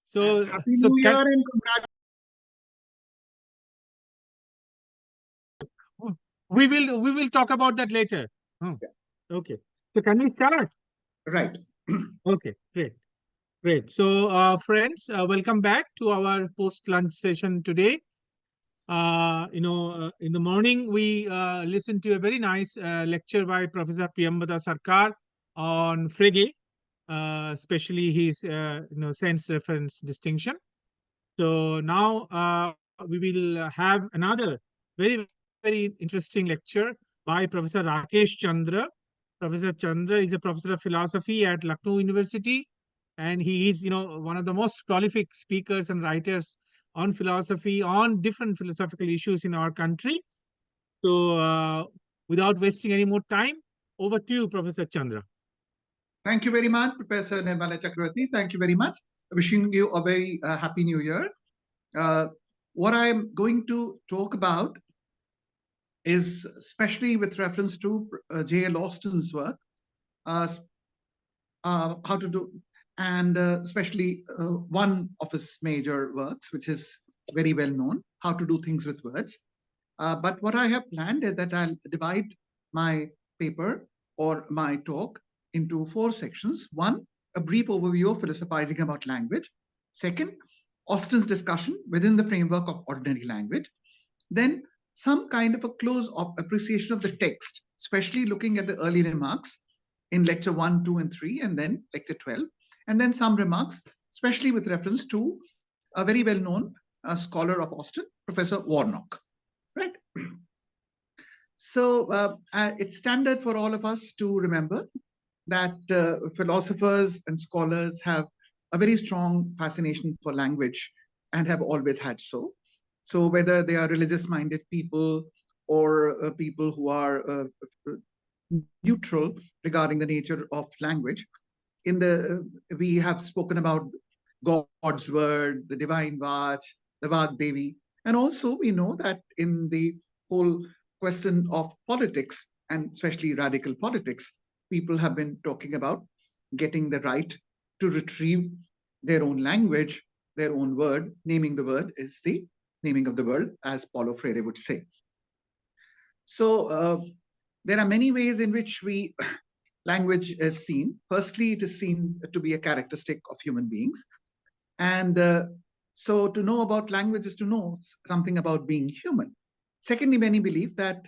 So, Happy New Year and congratulations. we will talk about that later. Okay. So can we start? Right. Okay, great. Great. So, friends, welcome back to our post-lunch session today. In the morning, we listened to a very nice lecture by Professor Priyambada Sarkar on Frege, especially his, sense reference distinction. So now we will have another very, very interesting lecture by Professor Rakesh Chandra. Professor Chandra is a professor of philosophy at Lucknow University, and he is, one of the most prolific speakers and writers on philosophy, on different philosophical issues in our country. So, without wasting any more time, over to you, Professor Chandra. Thank you very much, Professor Nirmala Chakravarti. Thank you very much. Wishing you a very happy New Year. What I'm going to talk about is especially with reference to J.L. Austin's work, how to do, and especially one of his major works, which is very well known, How to Do Things with Words. But what I have planned is that I'll divide my paper or my talk into 4 sections. 1, a brief overview of philosophizing about language. 2nd, Austin's discussion within the framework of ordinary language. Then some kind of a close appreciation of the text, especially looking at the early remarks in lecture 1, 2, and 3, and then lecture 12. And then some remarks, especially with reference to a very well-known scholar of Austin, Professor Warnock. Right. So it's standard for all of us to remember that philosophers and scholars have a very strong fascination for language and have always had so. So whether they are religious-minded people or people who are neutral regarding the nature of language, we have spoken about God's word, the divine Vach, the Vagdevi, and also we know that in the whole question of politics, and especially radical politics, people have been talking about getting the right to retrieve their own language, their own word. Naming the word is the naming of the world, as Paulo Freire would say. So there are many ways in which language is seen. Firstly, it is seen to be a characteristic of human beings. And so to know about language is to know something about being human. Secondly, many believe that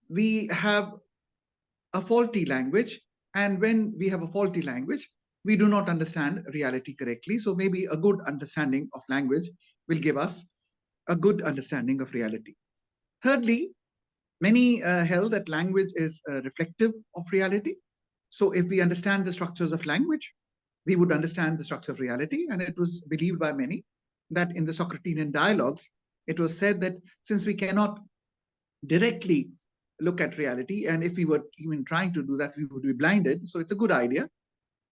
we have a faulty language. And when we have a faulty language, we do not understand reality correctly. So maybe a good understanding of language will give us a good understanding of reality. Thirdly, many held that language is reflective of reality. So if we understand the structures of language, we would understand the structure of reality. And it was believed by many that in the Socratean dialogues, it was said that since we cannot directly look at reality, and if we were even trying to do that, we would be blinded. So it's a good idea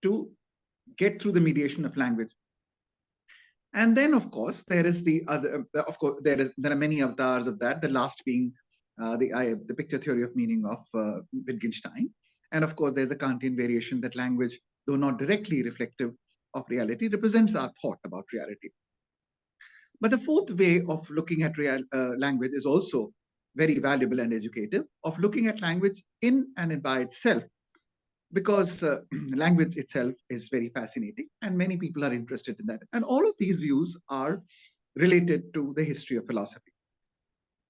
to get through the mediation of language. And then, of course, there is the other. Of course, there are many avatars of that. The last being the picture theory of meaning of Wittgenstein. And of course, there's a Kantian variation that language, though not directly reflective of reality, represents our thought about reality. But the fourth way of looking at language is also very valuable and educative, of looking at language in and by itself, because language itself is very fascinating and many people are interested in that. And all of these views are related to the history of philosophy.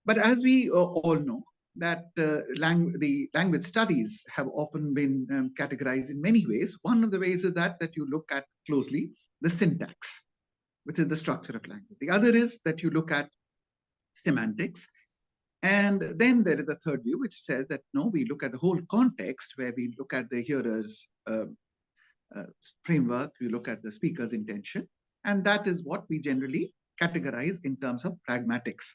But as we all know, that the language studies have often been categorized in many ways. One of the ways is that you look at closely the syntax, which is the structure of language. The other is that you look at semantics. And then there is a third view, which says that no, we look at the whole context, where we look at the hearer's framework, we look at the speaker's intention. And that is what we generally categorize in terms of pragmatics.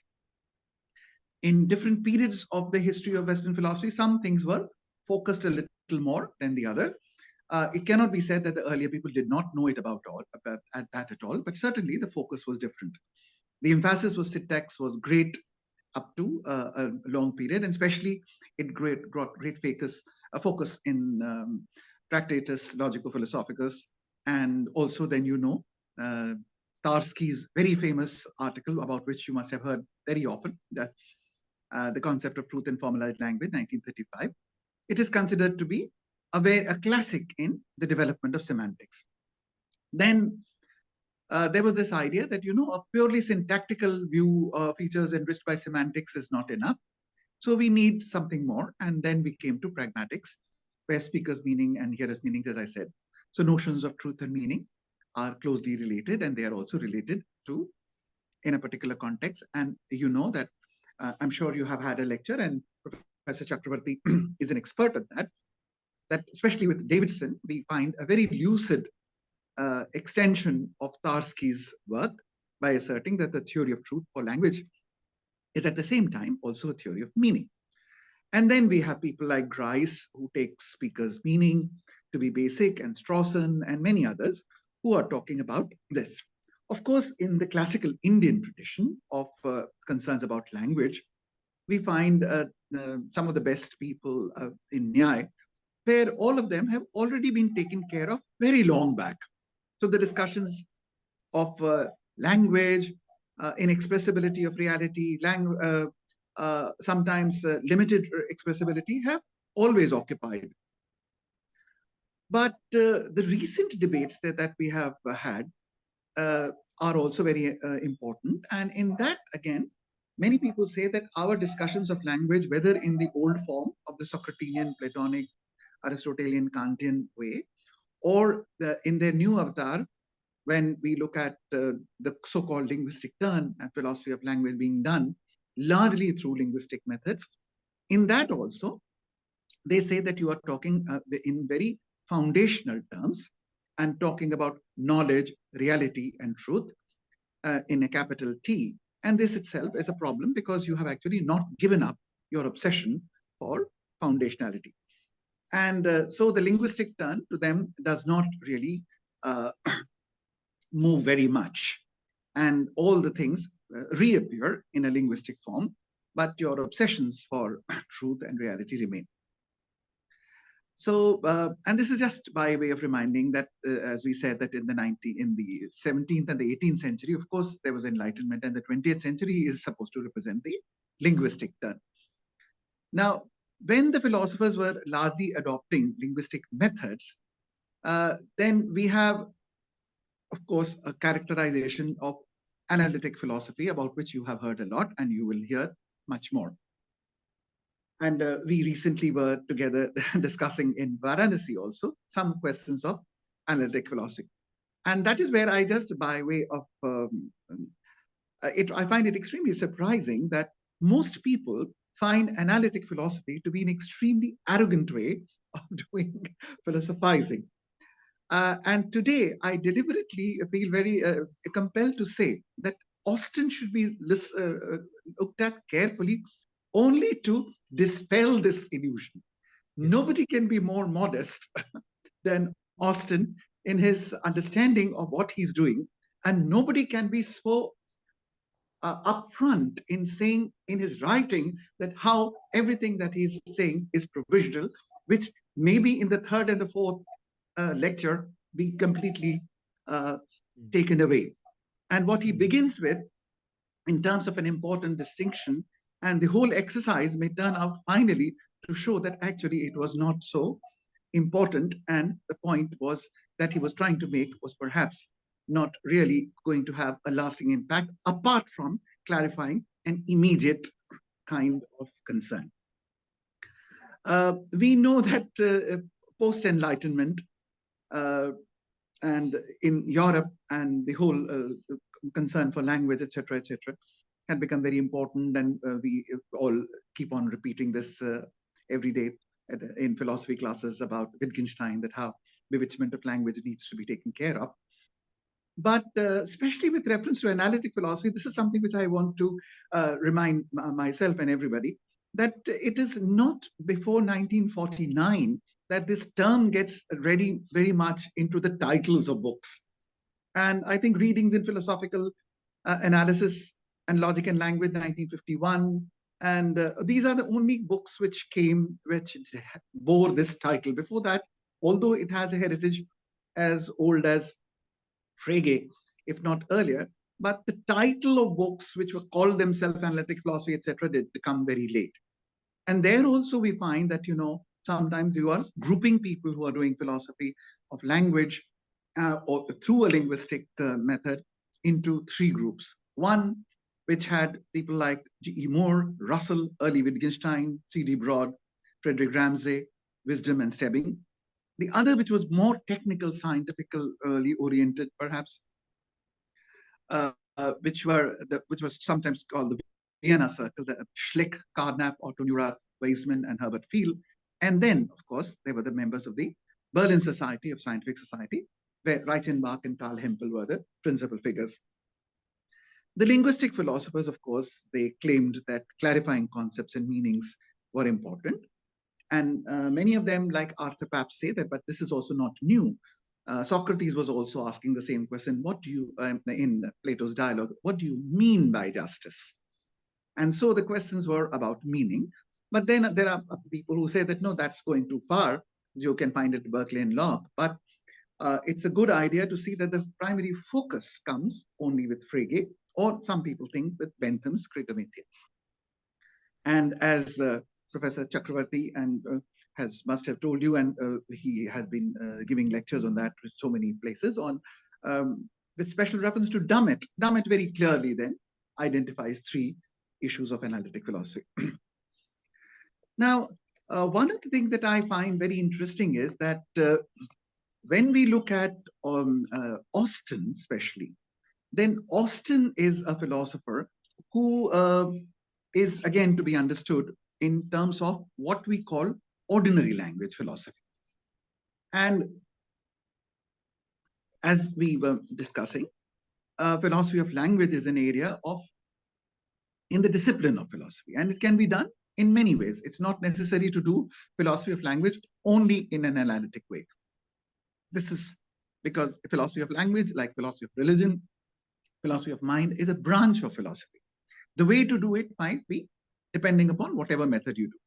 In different periods of the history of Western philosophy, some things were focused a little more than the other. It cannot be said that the earlier people did not know it about that at all, but certainly the focus was different. The emphasis was syntax was great up to a long period, and especially it brought great focus in Tractatus Logico Philosophicus And also then Tarski's very famous article about which you must have heard very often, that the concept of truth in formalized language, 1935. It is considered to be a classic in the development of semantics. Then there was this idea that, a purely syntactical view of features enriched by semantics is not enough. So we need something more. And then we came to pragmatics, where speaker's meaning and hearer's meanings, as I said. So notions of truth and meaning are closely related, and they are also related to in a particular context. And you know that I'm sure you have had a lecture, and Professor Chakravarti is an expert at that especially with Davidson, we find a very lucid extension of Tarski's work by asserting that the theory of truth for language is at the same time also a theory of meaning. And then we have people like Grice, who takes speaker's meaning to be basic, and Strawson, and many others who are talking about this. Of course, in the classical Indian tradition of concerns about language, we find some of the best people in Nyay, where all of them have already been taken care of very long back. So the discussions of language, inexpressibility of reality, sometimes limited expressibility have always occupied. But the recent debates that we have had are also very important. And in that, again, many people say that our discussions of language, whether in the old form of the Socratean, Platonic, Aristotelian, Kantian way, or in their new avatar, when we look at the so-called linguistic turn and philosophy of language being done largely through linguistic methods, in that also, they say that you are talking in very foundational terms and talking about knowledge, reality, and truth in a capital T. And this itself is a problem because you have actually not given up your obsession for foundationality. And so the linguistic turn to them does not really move very much. And all the things reappear in a linguistic form, but your obsessions for truth and reality remain. So, and this is just by way of reminding that, as we said, that in the 17th and the 18th century, of course, there was enlightenment, and the 20th century is supposed to represent the linguistic turn. Now, when the philosophers were largely adopting linguistic methods, then we have, of course, a characterization of analytic philosophy, about which you have heard a lot, and you will hear much more. And we recently were together discussing in Varanasi also some questions of analytic philosophy. And that is where I just, by way of I find it extremely surprising that most people find analytic philosophy to be an extremely arrogant way of doing philosophizing. And today, I deliberately feel very compelled to say that Austin should be looked at carefully only to dispel this illusion. Nobody can be more modest than Austin in his understanding of what he's doing, and nobody can be so upfront in saying in his writing that how everything that he's saying is provisional, which maybe in the third and the fourth lecture be completely taken away. And what he begins with in terms of an important distinction, and the whole exercise may turn out finally to show that actually it was not so important, and the point was that he was trying to make was perhaps not really going to have a lasting impact apart from clarifying an immediate kind of concern. We know that post-Enlightenment and in Europe, and the whole concern for language, etc., had become very important, and we all keep on repeating this every day in philosophy classes about Wittgenstein, that how bewitchment of language needs to be taken care of. But especially with reference to analytic philosophy, this is something which I want to remind myself and everybody, that it is not before 1949 that this term gets ready very much into the titles of books. And I think Readings in Philosophical Analysis and Logic and Language, 1951, and these are the only books which bore this title. Before that, although it has a heritage as old as Frege, if not earlier. But the title of books which were called themselves analytic philosophy, etc., did become very late. And there also we find that, sometimes you are grouping people who are doing philosophy of language or through a linguistic method into three groups. One, which had people like G.E. Moore, Russell, early Wittgenstein, C.D. Broad, Frederick Ramsay, Wisdom and Stebbing. The other, which was more technical, scientifically oriented, perhaps, which was sometimes called the Vienna Circle, the Schlick, Carnap, Otto Neurath, Weizmann, and Herbert Field. And then, of course, they were the members of the Berlin Society of Scientific Society, where Reichenbach and Karl Hempel were the principal figures. The linguistic philosophers, of course, they claimed that clarifying concepts and meanings were important. And many of them, like Arthur Papp, say that, but this is also not new. Socrates was also asking the same question, what do you, in Plato's dialogue, what do you mean by justice? And so the questions were about meaning. But then there are people who say that, no, that's going too far. You can find it Berkeley and Locke. But it's a good idea to see that the primary focus comes only with Frege, or some people think with Bentham's Critomythia. And as Professor Chakravarti and must have told you, and he has been giving lectures on that with so many places on, with special reference to Dummett. Dummett very clearly then identifies three issues of analytic philosophy. Now, one of the things that I find very interesting is that when we look at Austin, especially, then Austin is a philosopher who is again to be understood in terms of what we call ordinary language philosophy. And as we were discussing, philosophy of language is an area in the discipline of philosophy, and it can be done in many ways. It's not necessary to do philosophy of language only in an analytic way. This is because philosophy of language, like philosophy of religion, philosophy of mind, is a branch of philosophy. The way to do it might be depending upon whatever method you do.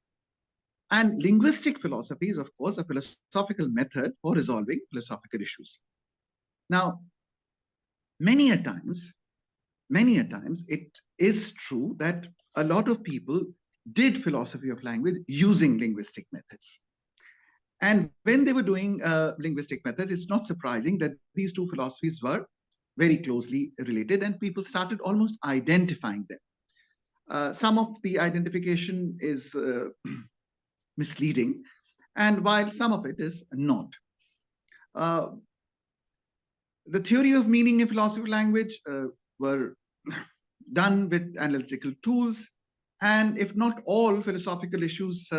And linguistic philosophy is, of course, a philosophical method for resolving philosophical issues. Now, many a times, it is true that a lot of people did philosophy of language using linguistic methods. And when they were doing linguistic methods, it's not surprising that these two philosophies were very closely related, and people started almost identifying them. Some of the identification is misleading, and while some of it is not. The theory of meaning in philosophy of language were done with analytical tools, and if not all philosophical issues,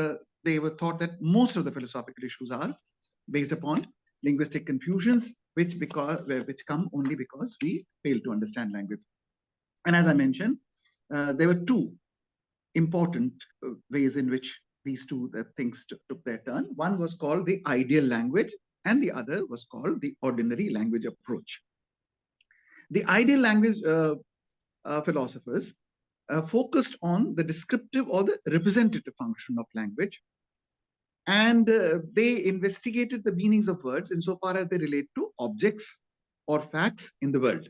they were thought that most of the philosophical issues are based upon linguistic confusions, which come only because we fail to understand language. And as I mentioned, there were two important ways in which these two things took their turn. One was called the ideal language, and the other was called the ordinary language approach. The ideal language philosophers focused on the descriptive or the representative function of language, and they investigated the meanings of words insofar as they relate to objects or facts in the world.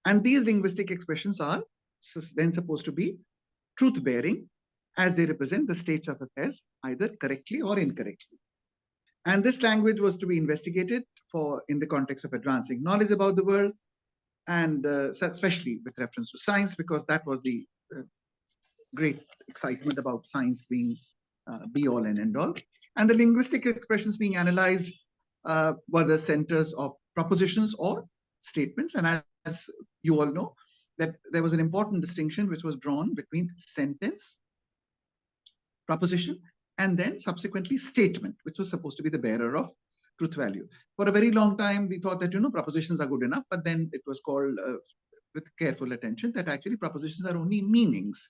And these linguistic expressions are then supposed to be truth-bearing, as they represent the states of affairs either correctly or incorrectly. And this language was to be investigated in the context of advancing knowledge about the world, and especially with reference to science, because that was the great excitement about science being be all and end all. And the linguistic expressions being analyzed were the centers of propositions or statements. And as you all know, that there was an important distinction which was drawn between sentence, proposition, and then subsequently statement, which was supposed to be the bearer of truth value. For a very long time, we thought that, propositions are good enough, but then it was called with careful attention that actually propositions are only meanings.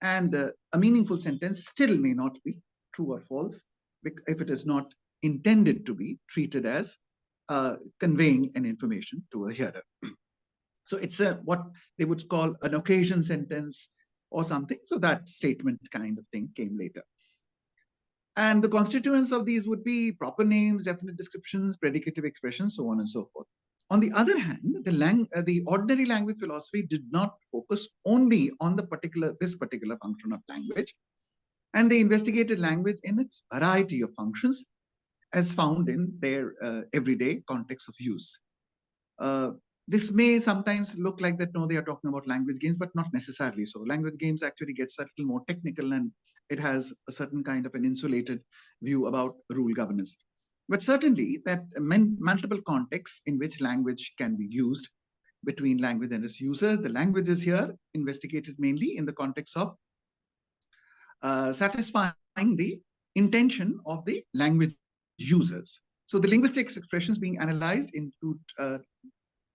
And a meaningful sentence still may not be true or false if it is not intended to be treated as conveying an information to a hearer. So it's what they would call an occasion sentence or something. So that statement kind of thing came later. And the constituents of these would be proper names, definite descriptions, predicative expressions, so on and so forth. On the other hand, the ordinary language philosophy did not focus only on this particular function of language, and they investigated language in its variety of functions as found in their everyday context of use. Uh, this may sometimes look like that, no, they are talking about language games, but not necessarily so. Language games actually gets a little more technical, and it has a certain kind of an insulated view about rule governance. But certainly that multiple contexts in which language can be used between language and its users. The language is here investigated mainly in the context of satisfying the intention of the language users. So the linguistic expressions being analyzed include a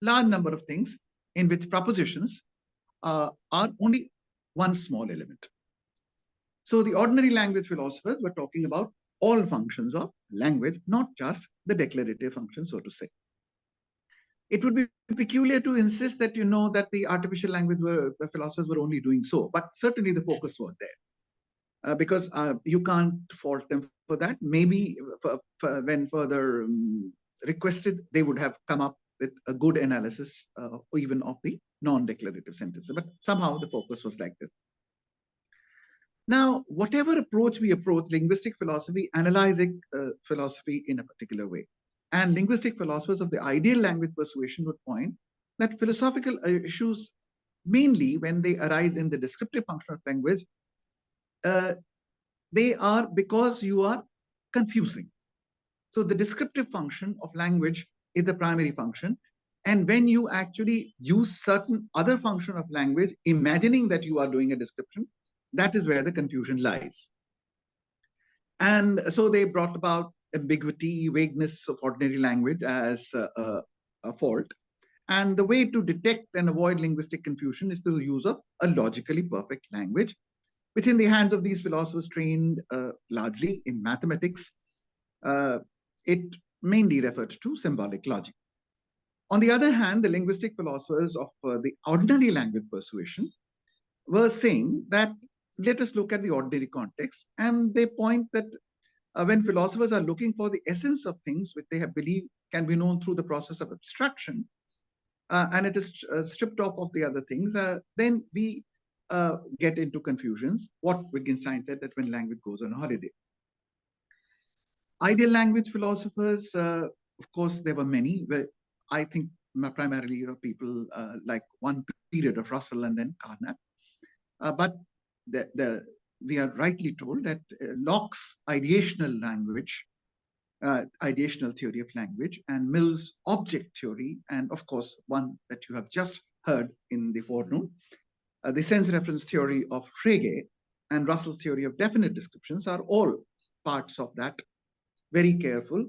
large number of things in which propositions are only one small element. So the ordinary language philosophers were talking about all functions of language, not just the declarative function, so to say. It would be peculiar to insist that that the artificial language philosophers were only doing so, but certainly the focus was there. Because you can't fault them for that. Maybe when further requested, they would have come up with a good analysis even of the non-declarative sentences. But somehow the focus was like this. Now, whatever approach we approach, linguistic philosophy, analyzing philosophy in a particular way. And linguistic philosophers of the ideal language persuasion would point that philosophical issues, mainly when they arise in the descriptive function of language, they are because you are confusing. So the descriptive function of language is the primary function. And when you actually use certain other function of language, imagining that you are doing a description, that is where the confusion lies. And so they brought about ambiguity, vagueness of ordinary language as a fault. And the way to detect and avoid linguistic confusion is the use of a logically perfect language, which in the hands of these philosophers trained largely in mathematics, it mainly referred to symbolic logic. On the other hand, the linguistic philosophers of the ordinary language persuasion were saying that let us look at the ordinary context, and they point that when philosophers are looking for the essence of things which they have believed can be known through the process of abstraction, and it is stripped off of the other things, then we get into confusions. What Wittgenstein said, that when language goes on holiday. Ideal language philosophers, of course, there were many. I think primarily people like one period of Russell and then Carnap. But we are rightly told that Locke's ideational language, ideational theory of language, and Mill's object theory, and of course, one that you have just heard in the forenoon, the sense reference theory of Frege and Russell's theory of definite descriptions are all parts of that very careful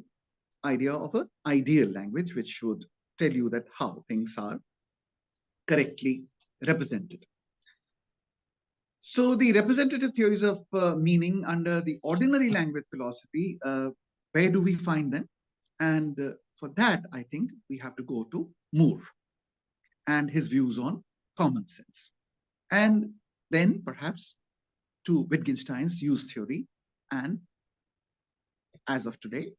idea of an ideal language, which should tell you that how things are correctly represented. So the representative theories of meaning under the ordinary language philosophy, where do we find them? And for that, I think we have to go to Moore and his views on common sense. And then perhaps to Wittgenstein's use theory, and as of today,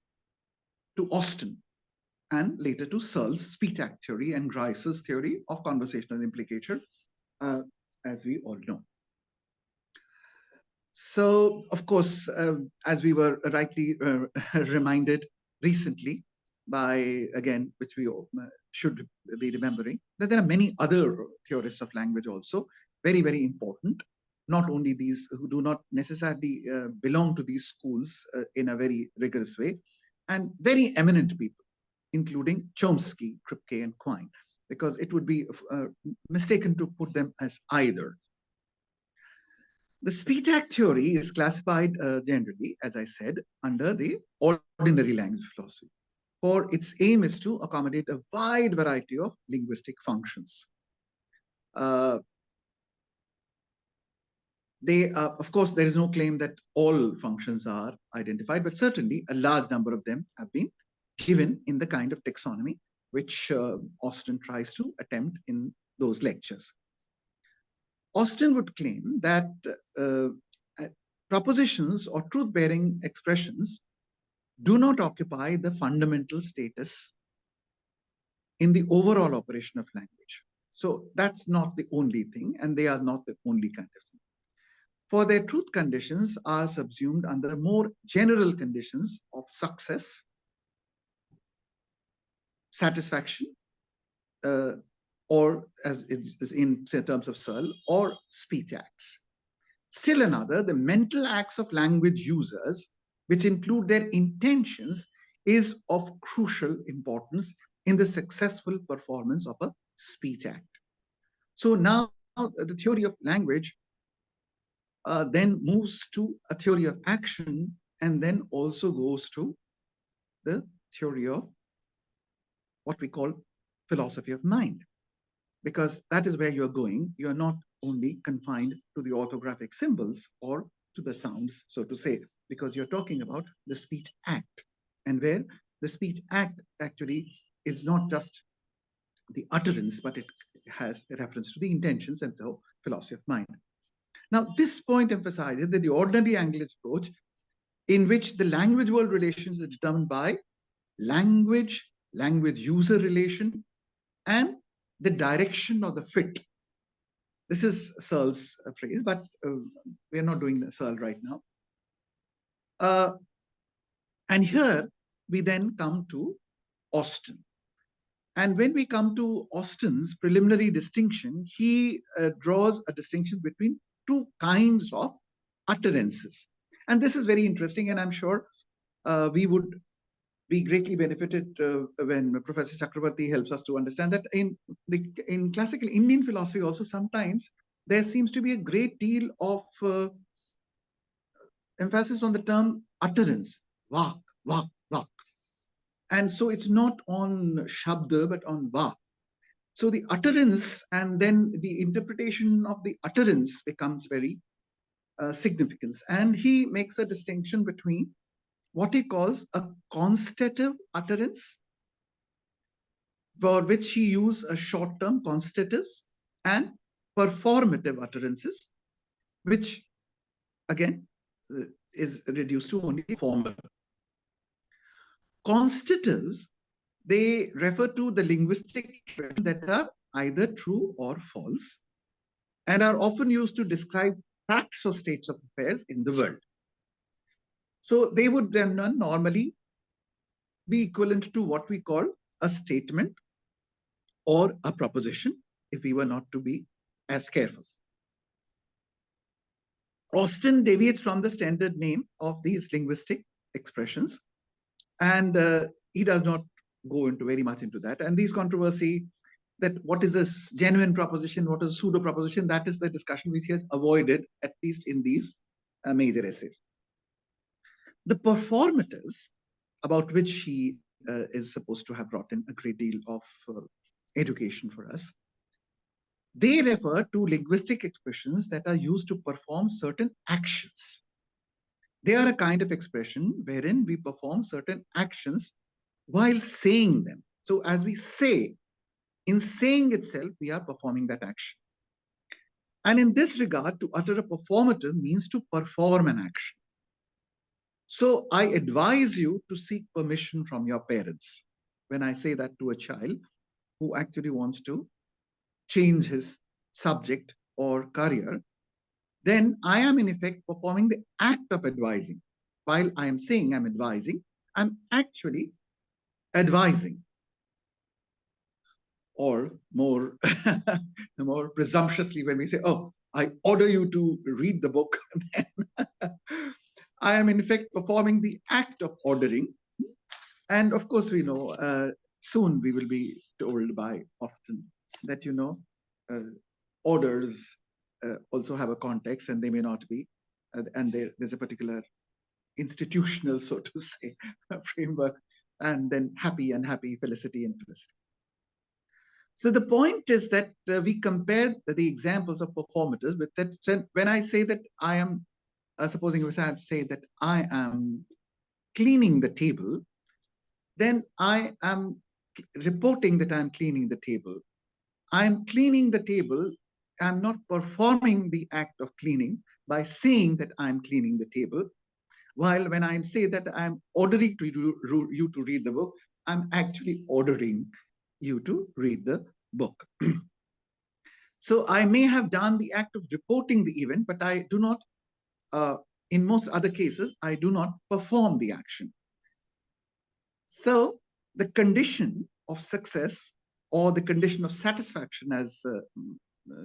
to Austin, and later to Searle's speech act theory and Grice's theory of conversational implication, as we all know. So, of course, as we were rightly reminded recently by, again, which we should be remembering, that there are many other theorists of language also, very, very important, not only these who do not necessarily belong to these schools in a very rigorous way, and very eminent people, including Chomsky, Kripke, and Quine, because it would be mistaken to put them as either. The speech act theory is classified generally, as I said, under the ordinary language philosophy, for its aim is to accommodate a wide variety of linguistic functions. Of course, there is no claim that all functions are identified, but certainly a large number of them have been given in the kind of taxonomy which Austin tries to attempt in those lectures. Austin would claim that propositions or truth-bearing expressions do not occupy the fundamental status in the overall operation of language. So that's not the only thing, and they are not the only kind of thing. For their truth conditions are subsumed under more general conditions of success, satisfaction, or as it is in terms of Searle, or speech acts. Still another, the mental acts of language users, which include their intentions, is of crucial importance in the successful performance of a speech act. So now the theory of language then moves to a theory of action, and then also goes to the theory of what we call philosophy of mind, because that is where you're going. You're not only confined to the orthographic symbols or to the sounds, so to say, because you're talking about the speech act, and where the speech act actually is not just the utterance, but it has a reference to the intentions, and so philosophy of mind. Now, this point emphasizes that the ordinary Anglist approach, in which the language world relations is determined by language user relation, and the direction or the fit. This is Searle's phrase, but we are not doing Searle right now. And here we then come to Austin. And when we come to Austin's preliminary distinction, he draws a distinction between two kinds of utterances. And this is very interesting, and I'm sure we would be greatly benefited when Professor Chakravarti helps us to understand that in classical Indian philosophy also sometimes there seems to be a great deal of emphasis on the term utterance, vak, vak, vak. And so it's not on shabda, but on vak. So the utterance and then the interpretation of the utterance becomes very significant. And he makes a distinction between what he calls a constative utterance, for which he uses a short term constatives, and performative utterances, which again is reduced to only formal. Constatives, they refer to the linguistic expressions that are either true or false, and are often used to describe facts or states of affairs in the world. So they would then normally be equivalent to what we call a statement or a proposition, if we were not to be as careful. Austin deviates from the standard name of these linguistic expressions, and he does not go into very much into that. And these controversy that what is a genuine proposition, what is a pseudo proposition, that is the discussion which he has avoided, at least in these major essays. The performatives, about which he is supposed to have brought in a great deal of education for us, they refer to linguistic expressions that are used to perform certain actions. They are a kind of expression wherein we perform certain actions while saying them. So as we say, in saying itself, we are performing that action. And in this regard, to utter a performative means to perform an action. So I advise you to seek permission from your parents. When I say that to a child who actually wants to change his subject or career, then I am in effect performing the act of advising. While I am saying I'm advising, I'm actually advising. Or more, more presumptuously, when we say, oh, I order you to read the book, then I am in effect performing the act of ordering. And of course, we know soon we will be told by often that, orders also have a context, and they may not be. And there's a particular institutional, so to say, framework, and then happy, unhappy, felicity, and felicity. So the point is that we compare the examples of performators with that. So when I say that I am, supposing I say that I am cleaning the table, then I am reporting that I'm cleaning the table. I'm cleaning the table. I'm not performing the act of cleaning. by saying that I'm cleaning the table, while when I say that I'm ordering you to read the book, I'm actually ordering you to read the book. So I may have done the act of reporting the event, but I do not, in most other cases, I do not perform the action. So the condition of success or the condition of satisfaction, as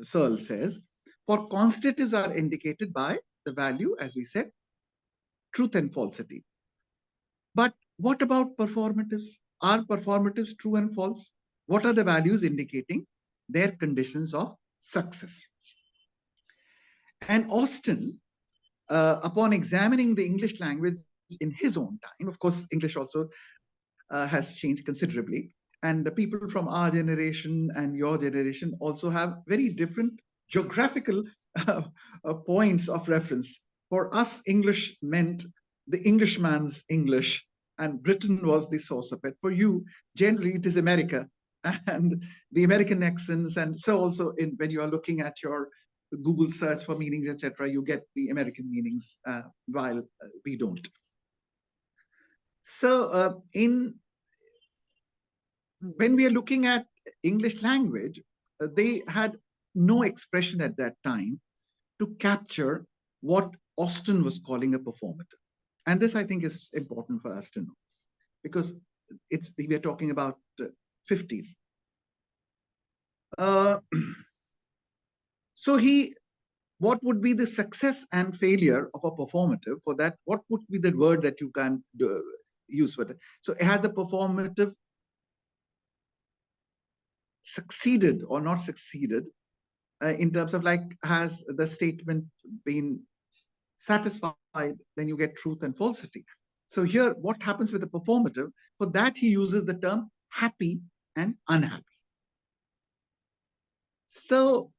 Searle says, for constitutives are indicated by the value, as we said, truth and falsity. But what about performatives? Are performatives true and false? What are the values indicating their conditions of success? And Austin, upon examining the English language in his own time, of course, English also has changed considerably. And the people from our generation and your generation also have very different geographical points of reference. For us, English meant the Englishman's English, and Britain was the source of it. For you, generally, it is America and the American accents. And so also when you are looking at your Google search for meanings, etc., you get the American meanings, while we don't. So when we are looking at English language, they had no expression at that time to capture what Austin was calling a performative. And this, I think, is important for us to know, because we are talking about 50s. So what would be the success and failure of a performative? For that, what would be the word that you can use for that? So had the performative succeeded or not succeeded, in terms of, like, has the statement been satisfied, then you get truth and falsity. So here, what happens with the performative? For that, he uses the term happy and unhappy. So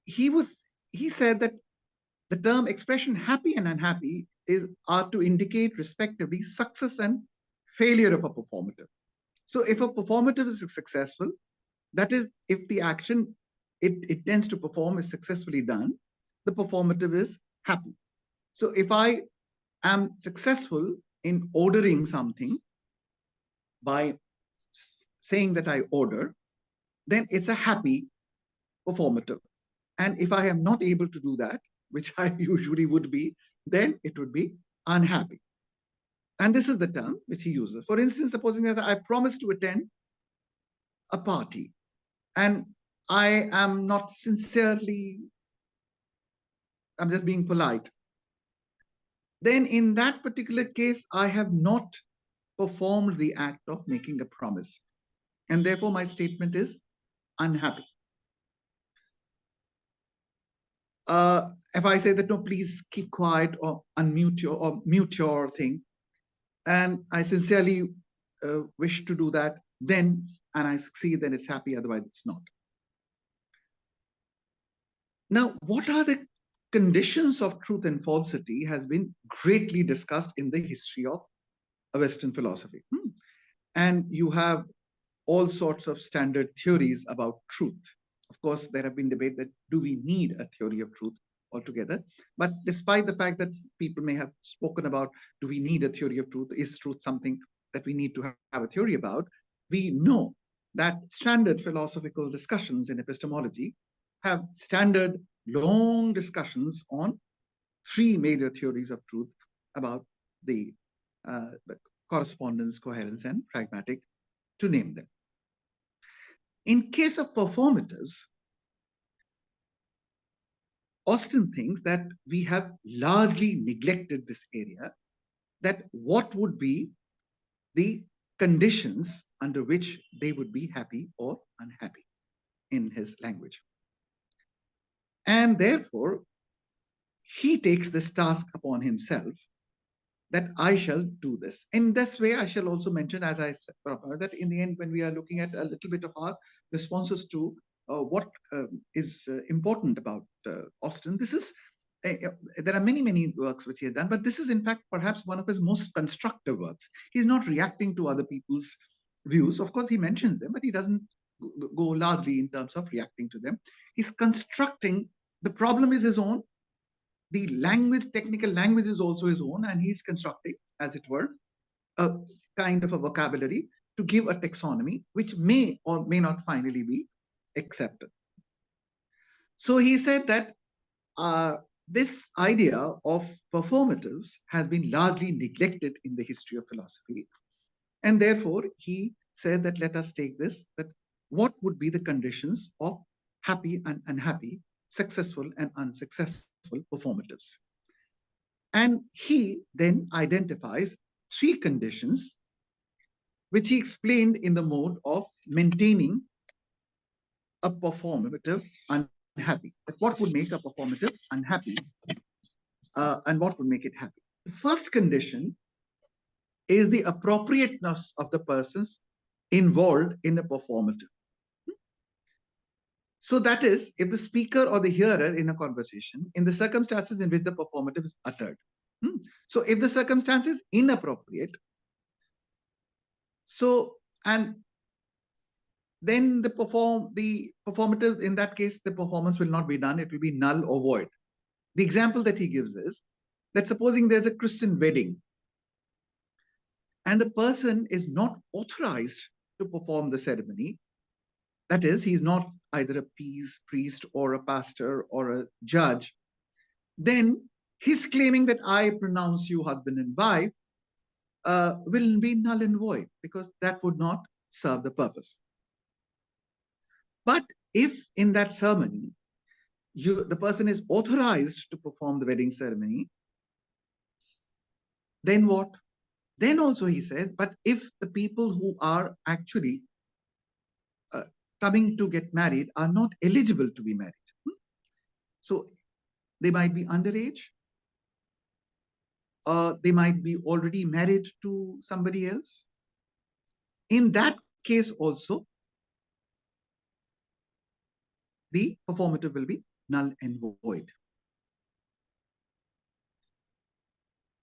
he said that the term expression happy and unhappy are to indicate respectively success and failure of a performative. So if a performative is successful, that is, if the action it tends to perform is successfully done, the performative is happy. So if I am successful in ordering something by saying that I order, then it's a happy performative. And if I am not able to do that, which I usually would be, then it would be unhappy. And this is the term which he uses. For instance, supposing that I promise to attend a party and I am not sincerely, I'm just being polite, then in that particular case, I have not performed the act of making a promise. And therefore, my statement is unhappy. If I say that, no, please keep quiet or unmute your or mute your thing, and I sincerely wish to do that, then, and I succeed, then it's happy, otherwise it's not. Now, what are the conditions of truth and falsity has been greatly discussed in the history of Western philosophy. And you have all sorts of standard theories about truth. Of course, there have been debate that do we need a theory of truth altogether? But despite the fact that people may have spoken about do we need a theory of truth, is truth something that we need to have a theory about, we know that standard philosophical discussions in epistemology have standard long discussions on three major theories of truth about the correspondence, coherence, and pragmatic, to name them. In case of performatives, Austin thinks that we have largely neglected this area, that what would be the conditions under which they would be happy or unhappy in his language. And therefore, he takes this task upon himself that I shall do this. In this way, I shall also mention, as I said, that in the end, when we are looking at a little bit of our responses to what is important about Austin, this is, there are many, many works which he has done, but this is in fact perhaps one of his most constructive works. He's not reacting to other people's views. Of course, he mentions them, but he doesn't go largely in terms of reacting to them. He's constructing, the problem is his own, the language, technical language is also his own, and he's constructing, as it were, a kind of a vocabulary to give a taxonomy which may or may not finally be accepted. So he said that this idea of performatives has been largely neglected in the history of philosophy. And therefore, he said that let us take this, that what would be the conditions of happy and unhappy, successful and unsuccessful performatives. And he then identifies three conditions, which he explained in the mode of maintaining a performative unhappy. That what would make a performative unhappy and what would make it happy. The first condition is the appropriateness of the persons involved in a performative. So that is, if the speaker or the hearer in a conversation, in the circumstances in which the performative is uttered. So if the circumstance is inappropriate, so and then the performative, in that case, the performance will not be done. It will be null or void. The example that he gives is that supposing there's a Christian wedding and the person is not authorized to perform the ceremony. That is, he's not either a priest or a pastor or a judge. Then his claiming that I pronounce you husband and wife will be null and void, because that would not serve the purpose. But if in that ceremony, the person is authorized to perform the wedding ceremony, then what? Then also he says, but if the people who are actually coming to get married are not eligible to be married, so they might be underage, they might be already married to somebody else. In that case also, the performative will be null and void.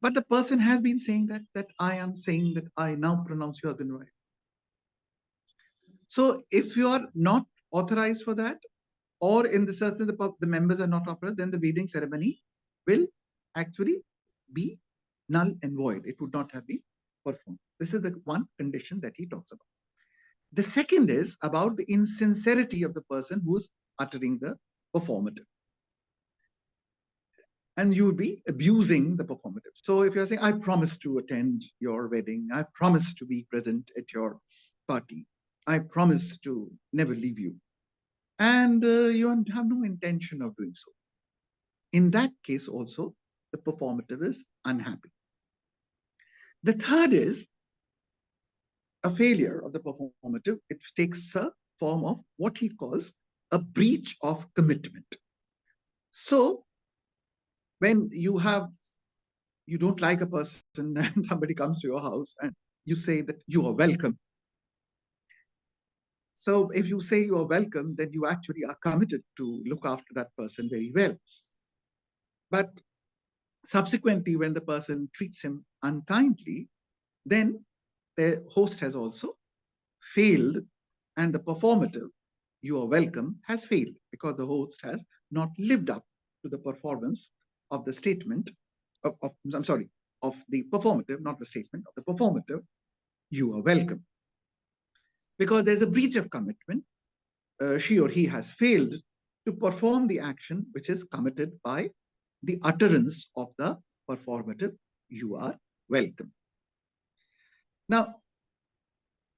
But the person has been saying that I am saying that I now pronounce you husband and wife. So if you are not authorized for that, or in the certain the members are not authorized, then the wedding ceremony will actually be null and void. It would not have been performed. This is the one condition that he talks about. The second is about the insincerity of the person who's uttering the performative. And you would be abusing the performative. So if you're saying, I promise to attend your wedding, I promise to be present at your party, I promise to never leave you, and you have no intention of doing so, in that case also, the performative is unhappy. The third is a failure of the performative. It takes a form of what he calls a breach of commitment. So when you don't like a person and somebody comes to your house and you say that you are welcome. So if you say you are welcome, then you actually are committed to look after that person very well. But subsequently, when the person treats him unkindly, then the host has also failed, and the performative, you are welcome, has failed, because the host has not lived up to the performance of the statement of the performative, not the statement, of the performative, you are welcome. Because there's a breach of commitment, she or he has failed to perform the action which is committed by the utterance of the performative, you are welcome. Now,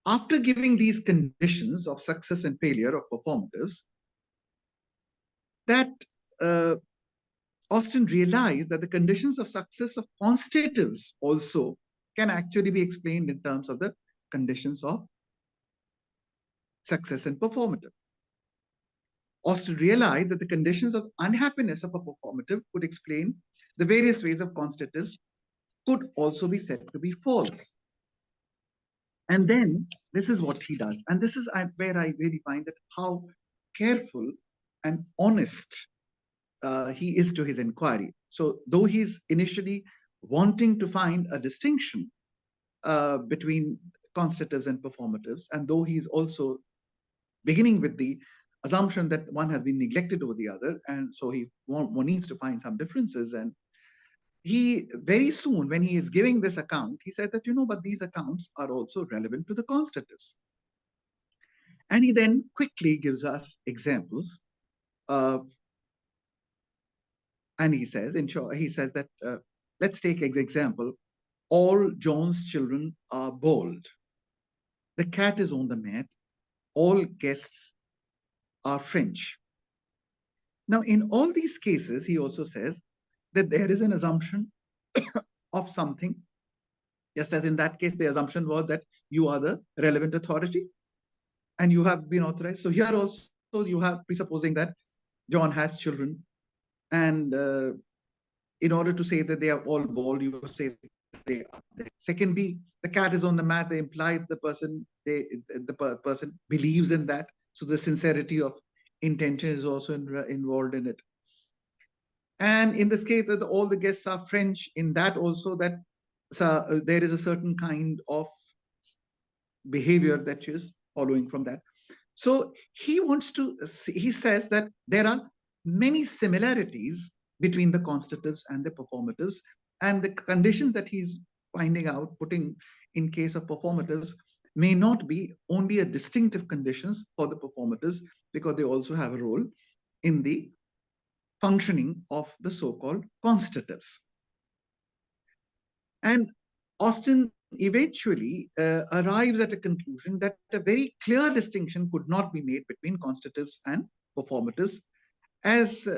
after giving these conditions of success and failure of performatives, that Austin realized that the conditions of success of constitutives also can actually be explained in terms of the conditions of success and performative. Austin realized that the conditions of unhappiness of a performative could explain the various ways of constitutives could also be said to be false. And then this is what he does. And this is where I really find that how careful and honest he is to his inquiry. So though he's initially wanting to find a distinction between constitutives and performatives, and though he's also beginning with the assumption that one has been neglected over the other, and so one needs to find some differences. And he very soon, when he is giving this account, he said that, but these accounts are also relevant to the constitutives. And he then quickly gives us examples. And he says, in short, he says that, let's take as example, all John's children are bold. The cat is on the mat. All guests are French. Now, in all these cases, he also says that there is an assumption of something. Just as in that case, the assumption was that you are the relevant authority and you have been authorized. So here also you have presupposing that John has children, and in order to say that they are all bold, you say they are. Secondly, the cat is on the mat. They imply the person believes in that. So the sincerity of intention is also involved in it. And in this case, that all the guests are French. In that also, that there is a certain kind of behavior that is following from that. So he wants to. He says that there are many similarities between the constitutives and the performatives, and the conditions that he's finding out, putting in case of performatives, may not be only a distinctive conditions for the performatives, because they also have a role in the functioning of the so-called constitutives. And Austin eventually arrives at a conclusion that a very clear distinction could not be made between constitutives and performatives, as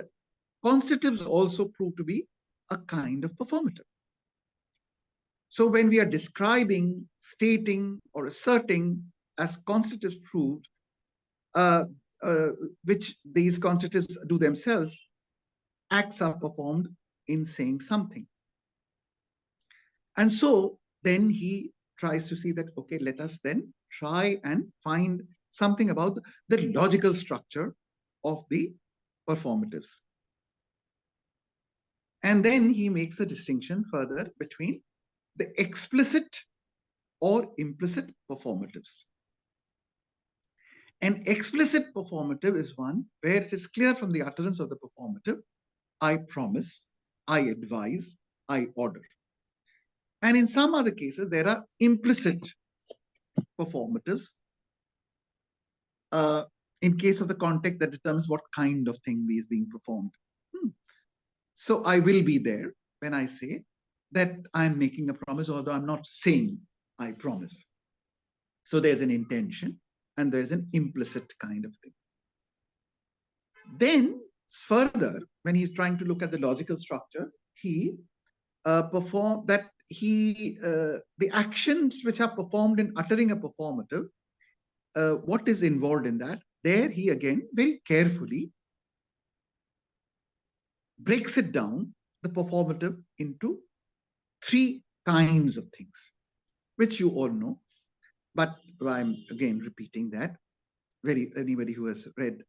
constitutives also prove to be a kind of performative. So when we are describing, stating, or asserting, as constitutives proved, which these constitutives do themselves, acts are performed in saying something. And so then he tries to see that, okay, let us then try and find something about the logical structure of the performatives. And then he makes a distinction further between the explicit or implicit performatives. An explicit performative is one where it is clear from the utterance of the performative, I promise, I advise, I order. And in some other cases, there are implicit performatives in case of the context that determines what kind of thing is being performed. So I will be there when I say that I'm making a promise, although I'm not saying I promise. So there's an intention and there's an implicit kind of thing. Then further, when he's trying to look at the logical structure, he the actions which are performed in uttering a performative, what is involved in that? There he again very carefully breaks it down, the performative, into three kinds of things, which you all know, but I'm again repeating that. Anybody who has read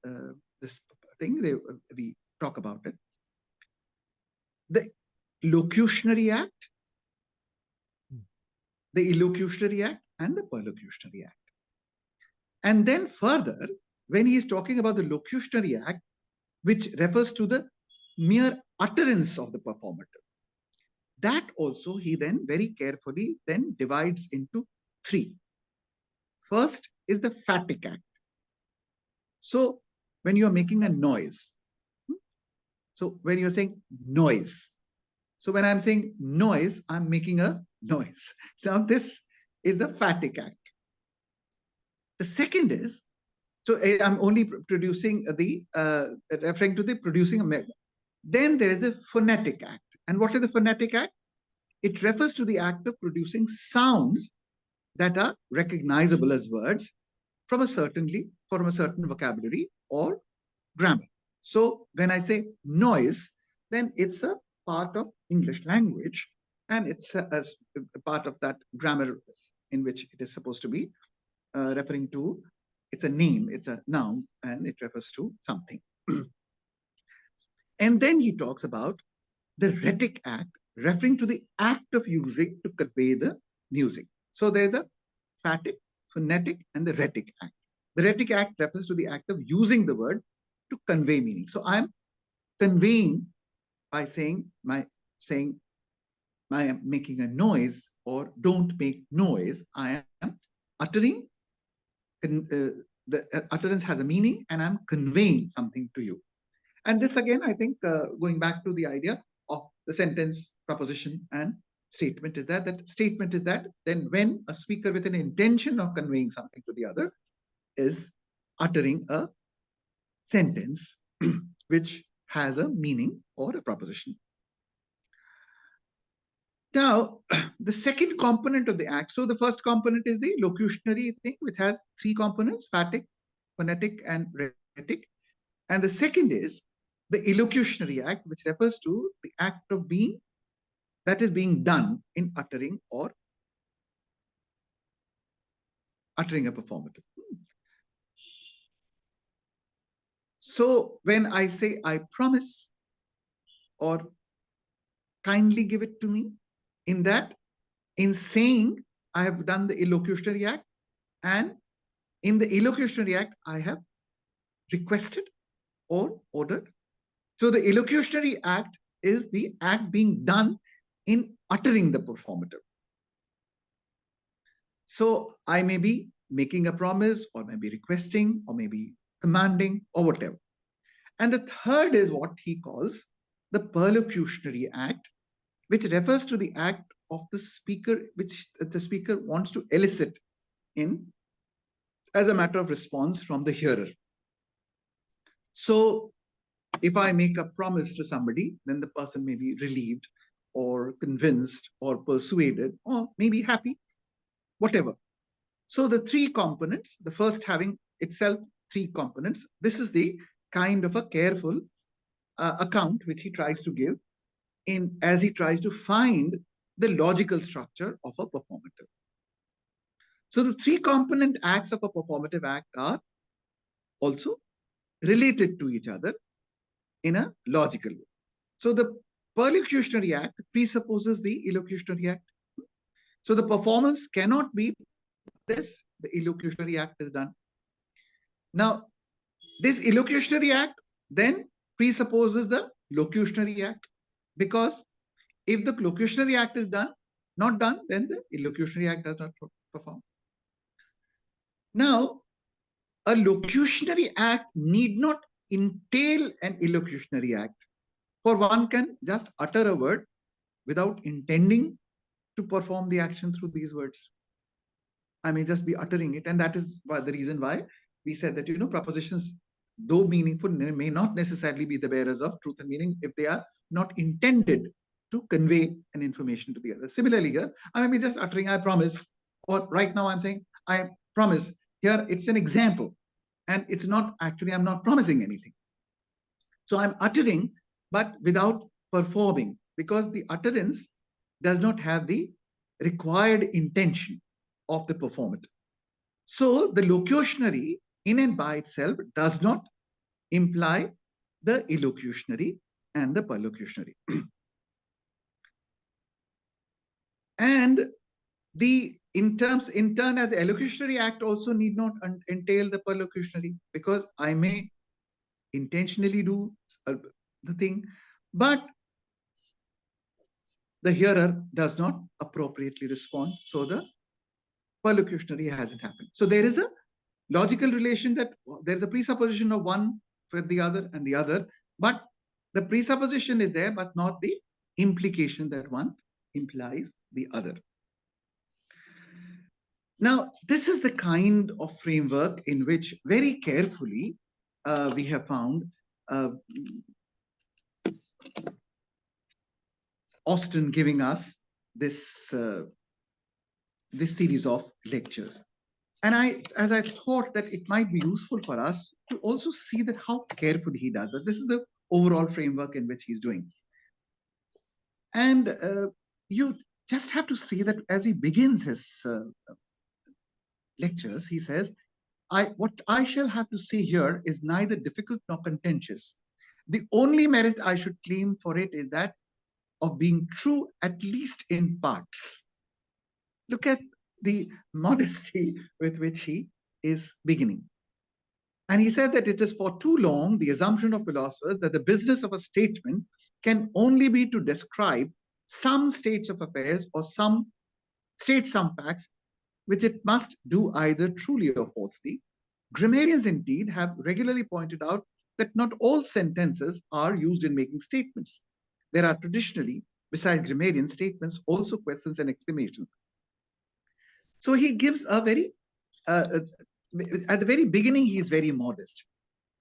this thing, we talk about it. The locutionary act, the illocutionary act, and the perlocutionary act. And then further, when he is talking about the locutionary act, which refers to the mere utterance of the performative, that also he then very carefully then divides into three. First is the phatic act. So when you are making a noise, so when you're saying noise, so when I'm saying noise, I'm making a noise. Now this is the phatic act. The second is, so I'm only producing referring to the producing a. Then there is the phonetic act. And what is the phonetic act? It refers to the act of producing sounds that are recognizable as words from a certain vocabulary or grammar. So when I say noise, then it's a part of English language, and it's as a part of that grammar in which it is supposed to be referring to. It's a name, it's a noun, and it refers to something. And then he talks about the rhetoric act, referring to the act of using to convey the music. So there's the phatic, phonetic, and the rhetoric act. The rhetoric act refers to the act of using the word to convey meaning. So I'm conveying by saying I am making a noise or don't make noise. I am uttering. The utterance has a meaning, and I'm conveying something to you. And this again, I think, going back to the idea of the sentence, proposition, and statement is that statement is that then when a speaker with an intention of conveying something to the other is uttering a sentence which has a meaning or a proposition. Now, the second component of the act, so the first component is the locutionary thing, which has three components, phonetic, and rhetoric. And the second is the illocutionary act, which refers to the act of being that is being done in uttering or uttering a performative. So when I say I promise or kindly give it to me, in saying I have done the illocutionary act, and in the illocutionary act I have requested or ordered. So the illocutionary act is the act being done in uttering the performative. So I may be making a promise, or maybe requesting, or maybe commanding, or whatever. And the third is what he calls the perlocutionary act, which refers to the act of the speaker, which the speaker wants to elicit in as a matter of response from the hearer. So if I make a promise to somebody, then the person may be relieved or convinced or persuaded or maybe happy, whatever. So the three components, the first having itself three components, this is the kind of a careful account which he tries to give as he tries to find the logical structure of a performative. So the three component acts of a performative act are also related to each other in a logical way. So the perlocutionary act presupposes the illocutionary act. So the performance cannot be this, the illocutionary act is done. Now, this illocutionary act then presupposes the locutionary act, because if the locutionary act is not done, then the illocutionary act does not perform. Now, a locutionary act need not entail an illocutionary act, for one can just utter a word without intending to perform the action through these words. I may just be uttering it, and that is the reason why we said that, propositions, though meaningful, may not necessarily be the bearers of truth and meaning if they are not intended to convey an information to the other. Similarly here, I may be just uttering, I promise, or right now I'm saying, I promise. Here it's an example, and it's not actually, I'm not promising anything. So I'm uttering, but without performing, because the utterance does not have the required intention of the performative. So the locutionary in and by itself does not imply the illocutionary and the perlocutionary. And in turn, the illocutionary act also need not entail the perlocutionary, because I may intentionally do the thing, but the hearer does not appropriately respond. So the perlocutionary hasn't happened. So there is a logical relation, that there is a presupposition of one with the other and the other, but the presupposition is there, but not the implication that one implies the other. Now, this is the kind of framework in which very carefully we have found Austin giving us this series of lectures. And as I thought that it might be useful for us to also see that how carefully he does that. This is the overall framework in which he's doing. And you just have to see that as he begins his lectures, he says, what I shall have to say here is neither difficult nor contentious. The only merit I should claim for it is that of being true, at least in parts. Look at the modesty with which he is beginning. And he said that it is for too long the assumption of philosophers that the business of a statement can only be to describe some states of affairs or state some facts, which it must do either truly or falsely. Grammarians indeed have regularly pointed out that not all sentences are used in making statements. There are traditionally, besides grammarian statements, also questions and exclamations. So he gives a very, at the very beginning, he is very modest.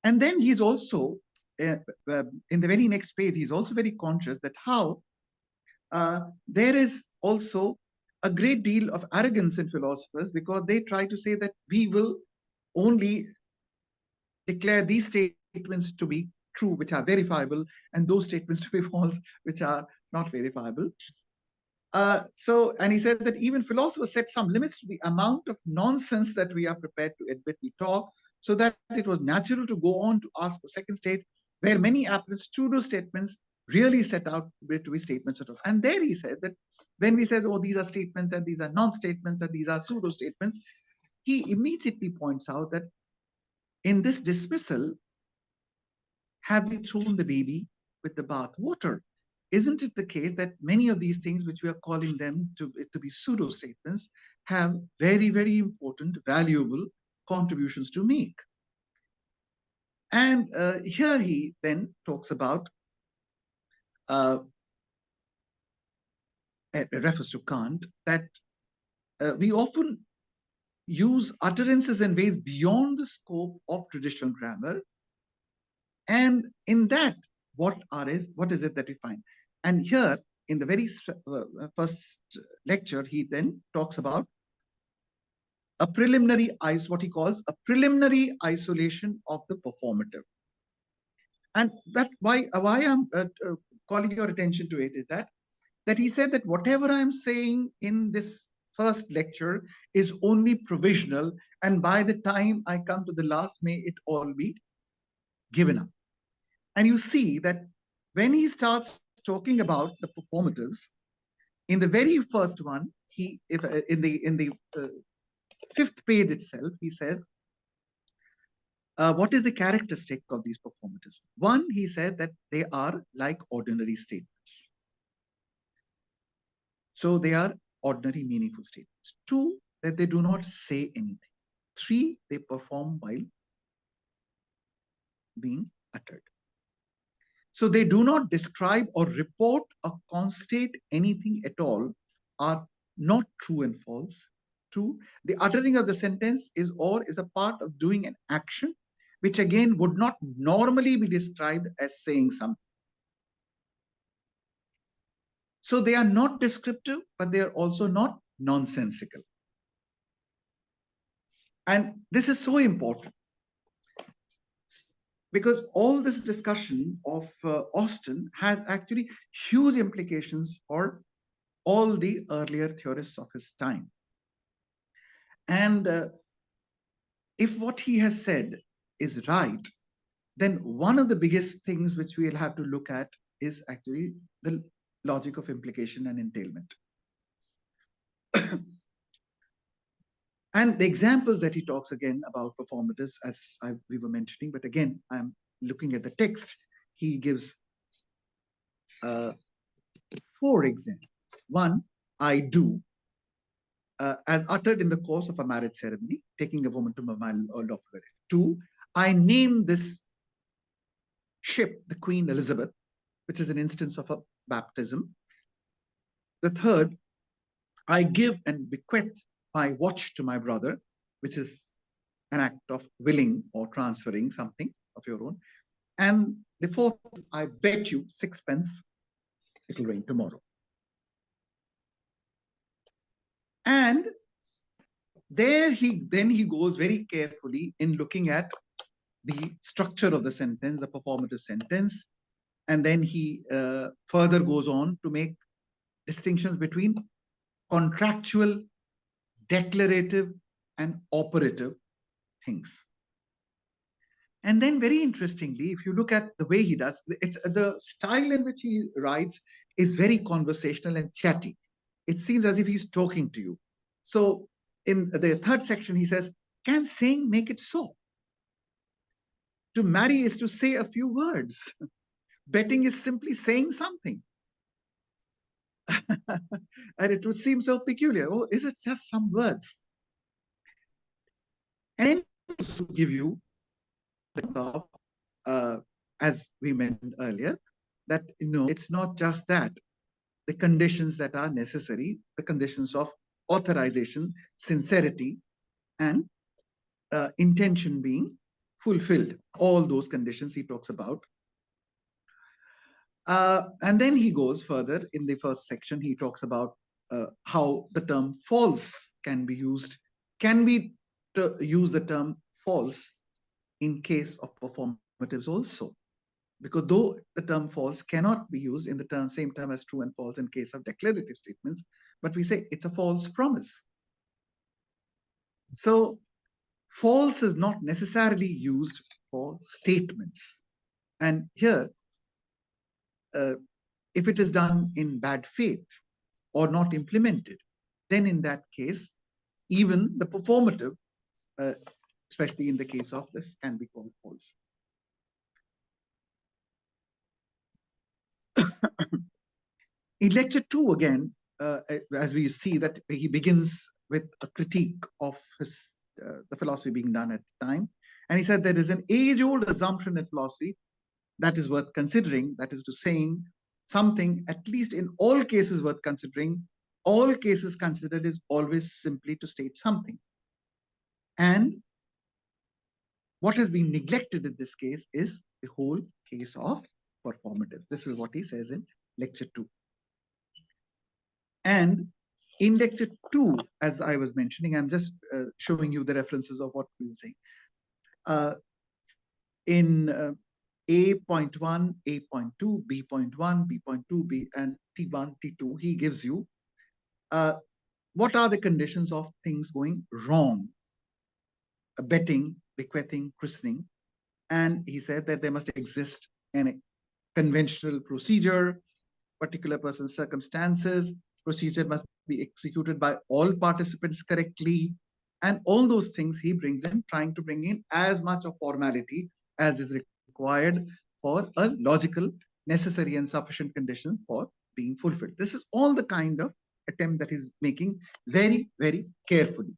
And then he's also, in the very next page, he's also very conscious that how there is also a great deal of arrogance in philosophers, because they try to say that we will only declare these statements to be true, which are verifiable, and those statements to be false, which are not verifiable. And he said that even philosophers set some limits to the amount of nonsense that we are prepared to admit we talk, so that it was natural to go on to ask a second state, where many apparent pseudo statements really set out to be statements at all. And there he said that when we said, oh, these are statements and these are non-statements and these are pseudo statements, he immediately points out that in this dismissal, have we thrown the baby with the bath water? Isn't it the case that many of these things, which we are calling them to be pseudo statements, have very, very important, valuable contributions to make? And here he then talks about, refers to Kant, that we often use utterances in ways beyond the scope of traditional grammar. And in that, what is it that we find? And here, in the very first lecture, he then talks about what he calls a preliminary isolation of the performative. And that why I'm calling your attention to it is that he said that whatever I'm saying in this first lecture is only provisional, and by the time I come to the last, may it all be given up. And you see that when he starts talking about the performatives, in the very first one, in the fifth page itself, he says, what is the characteristic of these performatives? One, he said that they are like ordinary statements. So they are ordinary, meaningful statements. Two, that they do not say anything. Three, they perform while being uttered. So they do not describe or report or constate anything at all, are not true and false. Two, the uttering of the sentence is a part of doing an action, which again would not normally be described as saying something. So they are not descriptive, but they are also not nonsensical. And this is so important, because all this discussion of Austin has actually huge implications for all the earlier theorists of his time. And if what he has said is right, then one of the biggest things which we'll have to look at is actually the logic of implication and entailment. And the examples that he talks again about performatives, as we were mentioning, but again, I'm looking at the text, he gives 4 examples. One, I do, as uttered in the course of a marriage ceremony, taking a woman to my lawful wedding. 2, I name this ship the Queen Elizabeth, which is an instance of a baptism. The 3rd, I give and bequeath my watch to my brother, which is an act of willing or transferring something of your own. And the 4th, I bet you 6pence it'll rain tomorrow. And there he goes very carefully in looking at the structure of the sentence, the performative sentence, and then he further goes on to make distinctions between contractual, declarative, and operative things. And then very interestingly, if you look at the way he does, it's the style in which he writes is very conversational and chatty. It seems as if he's talking to you. So in the 3rd section, he says, can saying make it so? To marry is to say a few words. Betting is simply saying something. And it would seem so peculiar. Oh, is it just some words? And also give you the as we mentioned earlier, that it's not just that. The conditions that are necessary, the conditions of authorization, sincerity, and intention being fulfilled. All those conditions he talks about. And then he goes further in the first section. He talks about how the term false can be used. Can we use the term false in case of performatives also? Because though the term false cannot be used in the same term as true and false in case of declarative statements, but we say it's a false promise. So false is not necessarily used for statements. And here, if it is done in bad faith or not implemented, then in that case, even the performative, especially in the case of this, can be called false. In lecture 2, again, as we see that he begins with a critique of the philosophy being done at the time. And he said there is an age-old assumption in philosophy that is worth considering, that is to saying something, at least in all cases worth considering, all cases considered is always simply to state something. And what has been neglected in this case is the whole case of performatives. This is what he says in lecture 2. And in lecture 2, as I was mentioning, I'm just showing you the references of what we were saying. In A.1, A.2, B.1, B.2, B, and T1, T2, he gives you what are the conditions of things going wrong, betting, bequeathing, christening. And he said that there must exist a conventional procedure, particular person's circumstances, procedure must be executed by all participants correctly, and all those things he brings in, trying to bring in as much of formality as is required for a logical, necessary, and sufficient conditions for being fulfilled. This is all the kind of attempt that he's making very, very carefully.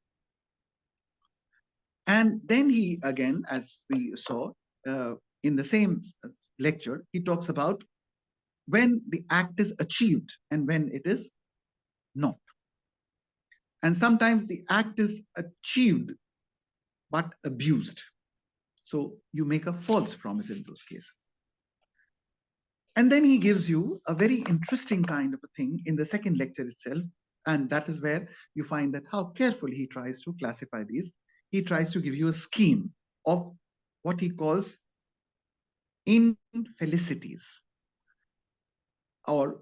And then he, again, as we saw in the same lecture, he talks about when the act is achieved and when it is not. And sometimes the act is achieved but abused. So you make a false promise in those cases. And then he gives you a very interesting kind of a thing in the second lecture itself. And that is where you find that how carefully he tries to classify these. He tries to give you a scheme of what he calls infelicities, or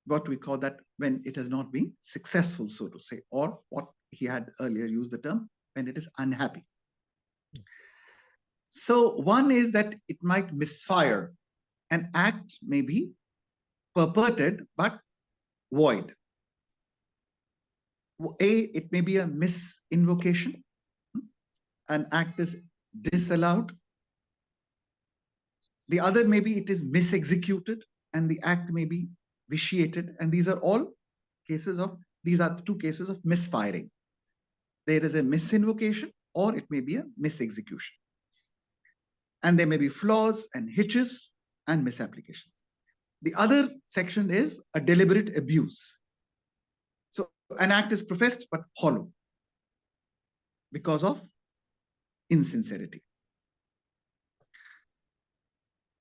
what we call that when it has not been successful, so to say, or what he had earlier used the term when it is unhappy. So one is that it might misfire. An act may be purported but void. It may be a misinvocation. An act is disallowed. The other maybe it is misexecuted and the act may be vitiated. And these are all cases of, these are the two cases of misfiring. There is a misinvocation or it may be a misexecution. And there may be flaws and hitches and misapplications. The other section is a deliberate abuse. So an act is professed but hollow because of insincerity.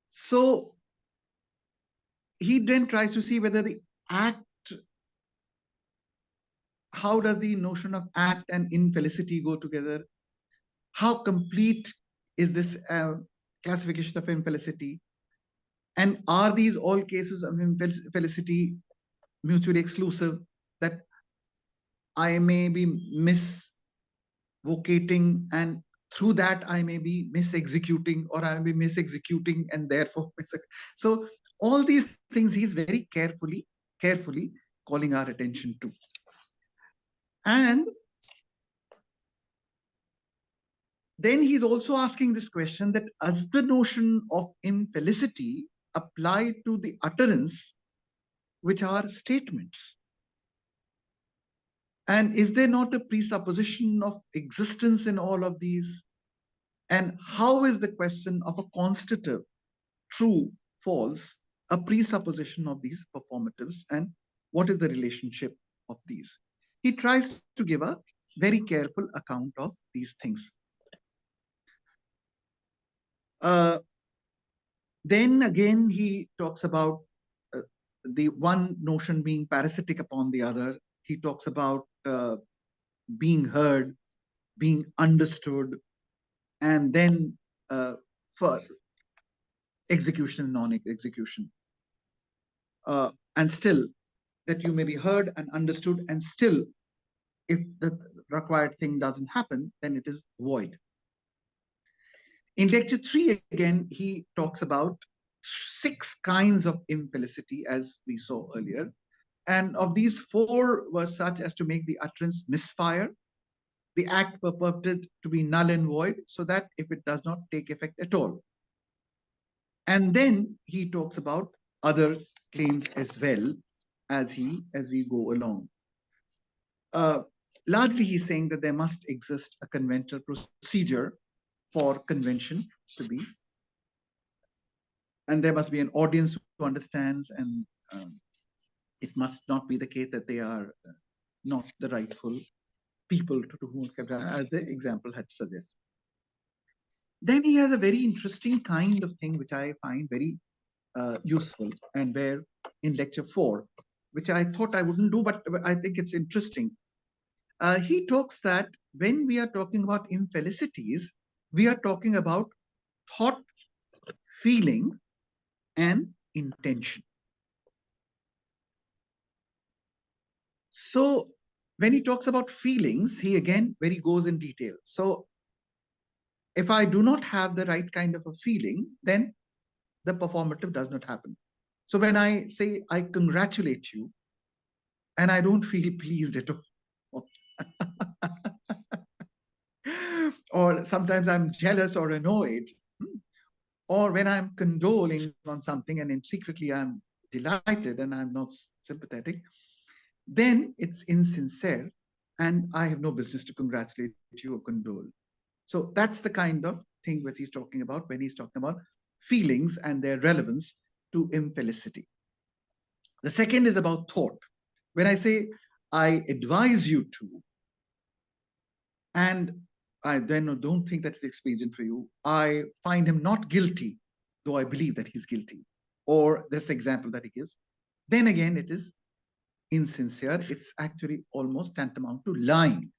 So he then tries to see whether the act, how does the notion of act and infelicity go together? How complete is this classification of infelicity? And are these all cases of infelicity mutually exclusive, that I may be misvocating and through that I may be misexecuting, or I may be misexecuting and therefore so all these things he's very carefully calling our attention to. And Then he's also asking this question that does the notion of infelicity apply to the utterance which are statements? And is there not a presupposition of existence in all of these? And how is the question of a constitutive, true, false, a presupposition of these performatives? And what is the relationship of these? He tries to give a very careful account of these things. Then again, he talks about the one notion being parasitic upon the other. He talks about being heard, being understood, and then for execution and non-execution. And still, that you may be heard and understood, and still, if the required thing doesn't happen, then it is void. In lecture 3, again, he talks about 6 kinds of infelicity, as we saw earlier. And of these, 4 were such as to make the utterance misfire, the act purported to be null and void, so that if it does not take effect at all. And then he talks about other claims as well as we go along. Largely, he's saying that there must exist a conventional procedure for convention to be, and there must be an audience who understands, and it must not be the case that they are not the rightful people to whom as the example had suggested. Then he has a very interesting kind of thing which I find very useful, and where in lecture 4, which I thought I wouldn't do, but I think it's interesting. He talks that when we are talking about infelicities, we are talking about thought, feeling, and intention. So when he talks about feelings, he again very goes in detail. So if I do not have the right kind of a feeling, then the performative does not happen. So when I say I congratulate you, and I don't feel pleased at all, or sometimes I'm jealous or annoyed, or when I'm condoling on something and secretly I'm delighted and I'm not sympathetic, then it's insincere and I have no business to congratulate you or condole. So that's the kind of thing that he's talking about when he's talking about feelings and their relevance to infelicity. The second is about thought. When I say I advise you to, and I then don't think that it's expedient for you, I find him not guilty, though I believe that he's guilty, or this example that he gives, then again it is insincere. It's actually almost tantamount to lying.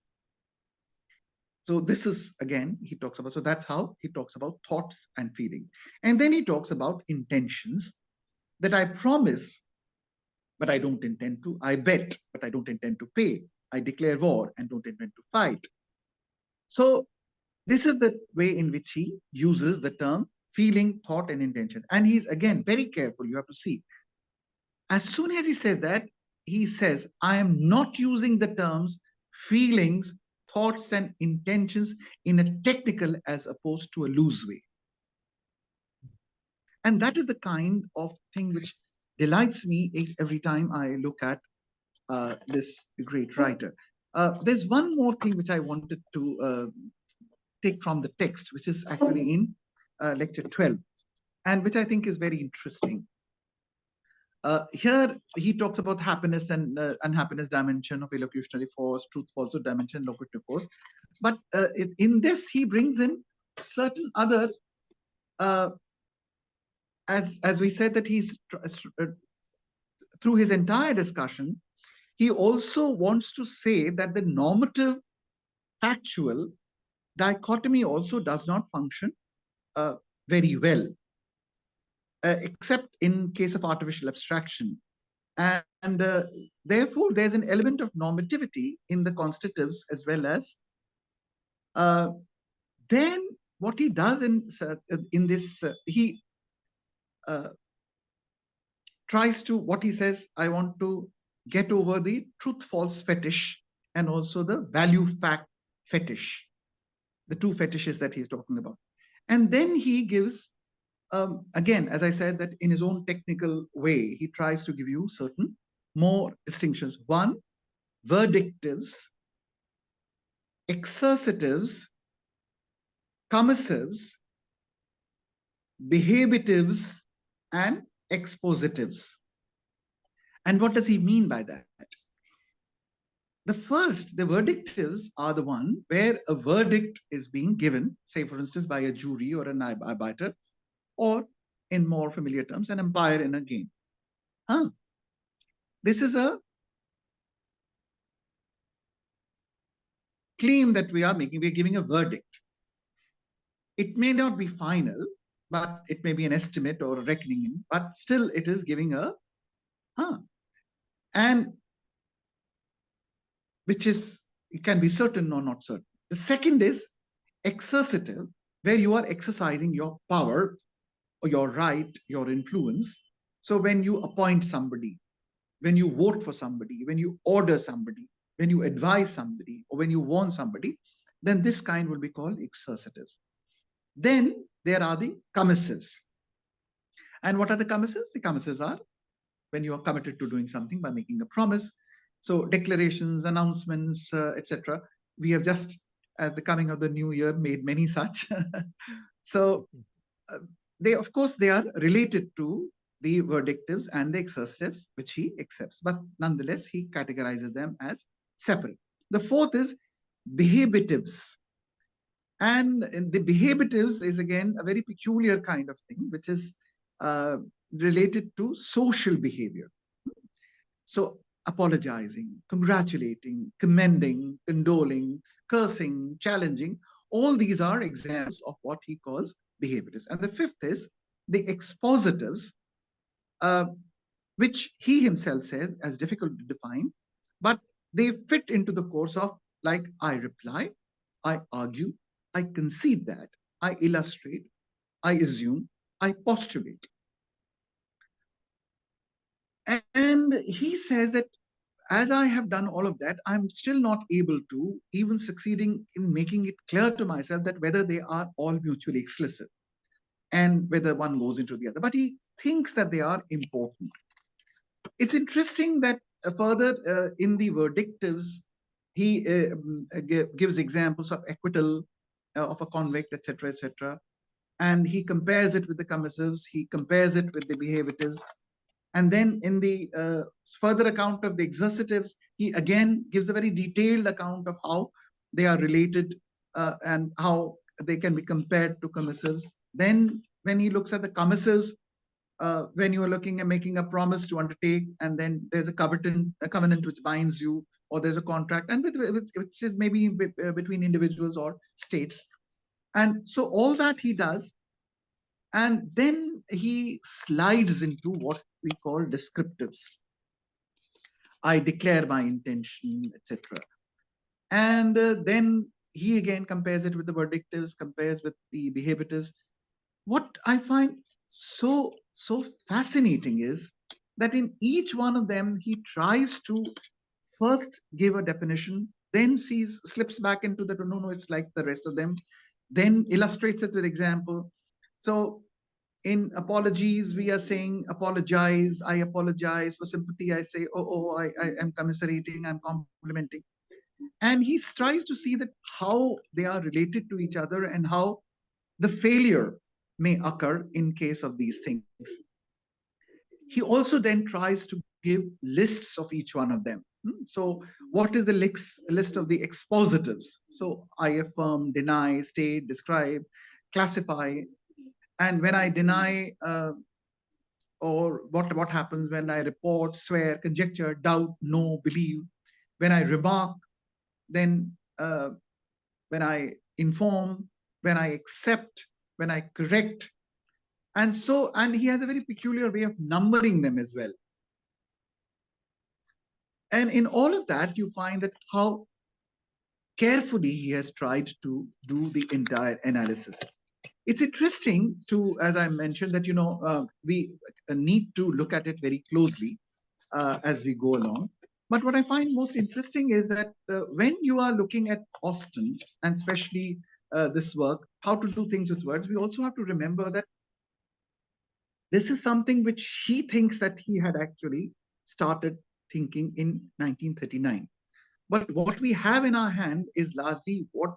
So this is, again, he talks about, so that's how he talks about thoughts and feeling. And then he talks about intentions, that I promise, but I don't intend to. I bet, but I don't intend to pay. I declare war and don't intend to fight. So this is the way in which he uses the term feeling, thought, and intention. And he's, again, very careful. You have to see. As soon as he says that, he says, I am not using the terms feelings, thoughts, and intentions in a technical as opposed to a loose way. And that is the kind of thing which delights me every time I look at this great writer. There's one more thing which I wanted to take from the text, which is actually in lecture 12, and which I think is very interesting. Here he talks about happiness and unhappiness dimension of elocutionary force, truth, falsehood dimension, locutive force. But in this, he brings in certain other, as we said, that he's through his entire discussion, he also wants to say that the normative factual dichotomy also does not function very well, except in case of artificial abstraction. And therefore, there's an element of normativity in the constitutives as well as then what he does in this, he tries to, what he says, I want to get over the truth-false fetish and also the value-fact fetish. the two fetishes that he's talking about. And then he gives, again, as I said, that in his own technical way, he tries to give you certain more distinctions. One, verdictives, exercitives, commissives, behavitives, and expositives. And what does he mean by that? The first, the verdictives are the one where a verdict is being given, say, for instance, by a jury or an arbiter, or in more familiar terms, an umpire in a game. This is a claim that we are making. We are giving a verdict. It may not be final, but it may be an estimate or a reckoning in, but still it is giving a, and which is, it can be certain or not certain. The second is exercitive, where you are exercising your power or your right, your influence. So when you appoint somebody, when you vote for somebody, when you order somebody, when you advise somebody, or when you warn somebody, then this kind will be called exercitives. Then there are the commissives. And what are the commissives? The commissives are when you are committed to doing something by making a promise. So declarations, announcements, etc. We have just, at the coming of the new year, made many such. So they, of course, they are related to the verdictives and the exercitives, which he accepts. But nonetheless, he categorizes them as separate. The fourth is behavitives. And the behavitives is, again, a very peculiar kind of thing, which is related to social behavior. So apologizing, congratulating, commending, condoling, cursing, challenging, all these are examples of what he calls behaviors. And the fifth is the expositives, which he himself says as difficult to define, but they fit into the course of, like, I reply, I argue, I concede that, I illustrate, I assume, I postulate. And he says that as I have done all of that, I'm still not able to even succeeding in making it clear to myself that whether they are all mutually exclusive and whether one goes into the other. But he thinks that they are important. It's interesting that further in the verdictives, he gives examples of acquittal of a convict, etc., etc. And he compares it with the commissives, he compares it with the behavitives. And then in the further account of the exercitives, he again gives a very detailed account of how they are related and how they can be compared to commissives. Then when he looks at the commissives, when you are looking at making a promise to undertake, and then there's a covenant which binds you, or there's a contract, and which is maybe between individuals or states. And so all that he does, and then he slides into what we call descriptives. I declare my intention, etc. And then he again compares it with the verdictives, compares with the behavitives. What I find so fascinating is that in each one of them, he tries to first give a definition, then slips back into the no, it's like the rest of them, then illustrates it with example. So in apologies, we are saying apologize, I apologize. For sympathy, I say, I am commiserating, I'm complimenting. And he tries to see that how they are related to each other and how the failure may occur in case of these things. He also then tries to give lists of each one of them. So what is the list of the expositives? So I affirm, deny, state, describe, classify. And when I deny, or what happens when I report, swear, conjecture, doubt, know, believe. When I remark, then when I inform, when I accept, when I correct. And he has a very peculiar way of numbering them as well. And in all of that, you find that how carefully he has tried to do the entire analysis. It's interesting to, as I mentioned, that we need to look at it very closely as we go along. But what I find most interesting is that when you are looking at Austin, and especially this work, How to Do Things with Words, we also have to remember that this is something which he thinks that he had actually started thinking in 1939. But what we have in our hand is largely what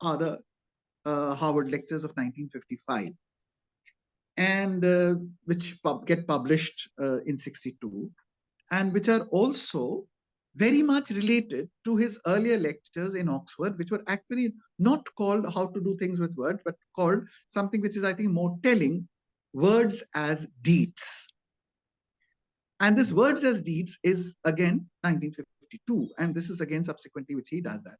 are the Harvard lectures of 1955, and which get published in 62, and which are also very much related to his earlier lectures in Oxford, which were actually not called How to Do Things with Words, but called something which is, I think, more telling, Words as Deeds. And this Words as Deeds is again 1952, and this is again subsequently which he does that.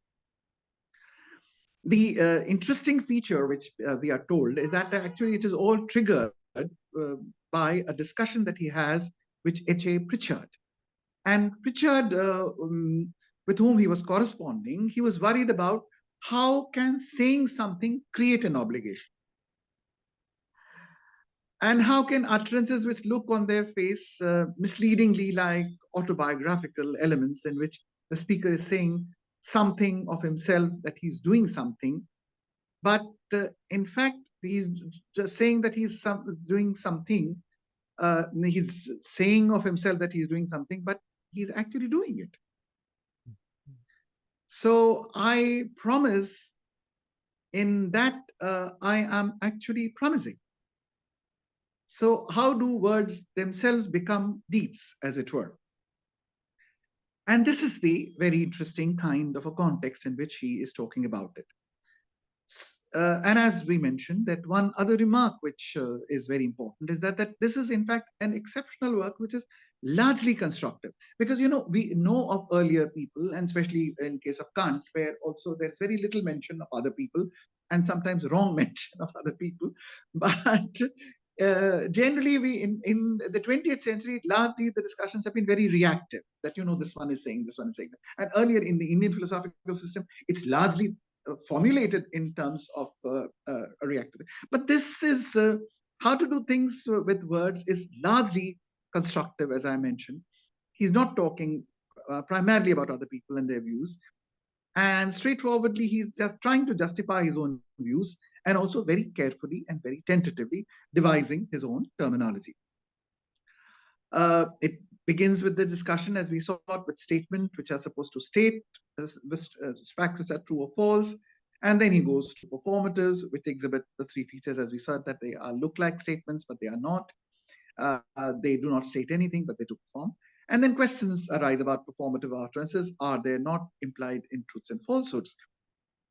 The interesting feature which we are told is that actually it is all triggered by a discussion that he has with H.A. Pritchard. And Pritchard, with whom he was corresponding, he was worried about how can saying something create an obligation? And how can utterances which look on their face misleadingly like autobiographical elements in which the speaker is saying something of himself, that he's doing something, but in fact, he's just saying that he's doing something. He's saying of himself that he's doing something, but he's actually doing it. So I promise in that I am actually promising. So how do words themselves become deeds, as it were? And this is the very interesting kind of a context in which he is talking about it. And as we mentioned, that one other remark which is very important is that this is in fact an exceptional work which is largely constructive, because we know of earlier people, and especially in case of Kant, where also there's very little mention of other people and sometimes wrong mention of other people, but generally we in the 20th century largely the discussions have been very reactive, that this one is saying, this one is saying that. And earlier in the Indian philosophical system it's largely formulated in terms of a reactive. But this is how to do things with words is largely constructive, as I mentioned. He's not talking primarily about other people and their views, and straightforwardly he's just trying to justify his own views, and also very carefully and very tentatively devising his own terminology. It begins with the discussion, as we saw, with statement which are supposed to state facts which are true or false, and then he goes to performatives which exhibit the three features, as we said, that they are look like statements but they are not, they do not state anything but they do perform, and then questions arise about performative utterances. Are they not implied in truths and falsehoods?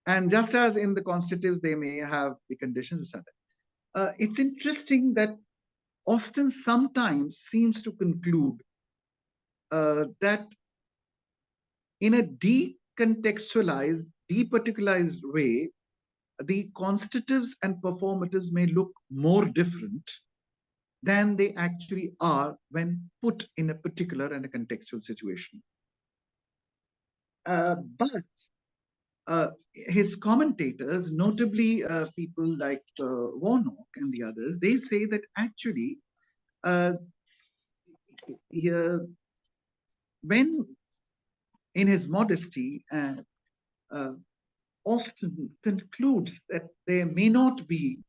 And just as in the constitutives they may have the conditions which are there. It's interesting that Austin sometimes seems to conclude that in a decontextualized, departicularized way, the constitutives and performatives may look more different than they actually are when put in a particular and a contextual situation. But his commentators, notably people like Warnock and the others, they say that actually when in his modesty, Austin concludes that there may not be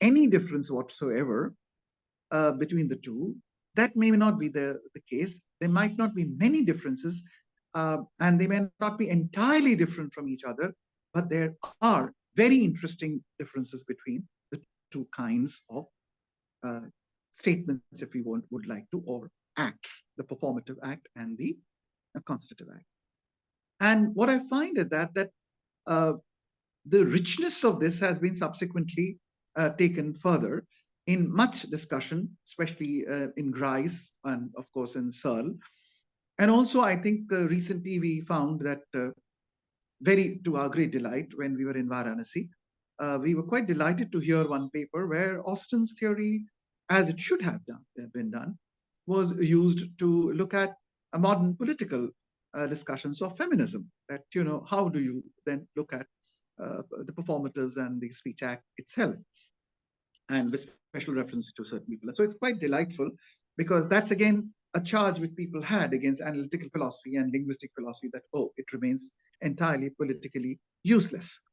any difference whatsoever between the two. That may not be the case. There might not be many differences, and they may not be entirely different from each other, but there are very interesting differences between the two kinds of statements, if we would like to, or acts, the performative act and the constitutive act. And what I find is that the richness of this has been subsequently taken further in much discussion, especially in Grice and of course in Searle. And also I think recently we found that very to our great delight when we were in Varanasi, we were quite delighted to hear one paper where Austin's theory, as it should have been done, was used to look at a modern political discussions of feminism. That, how do you then look at the performatives and the speech act itself, and with special reference to certain people. So it's quite delightful, because that's again a charge which people had against analytical philosophy and linguistic philosophy, that, oh, it remains entirely politically useless.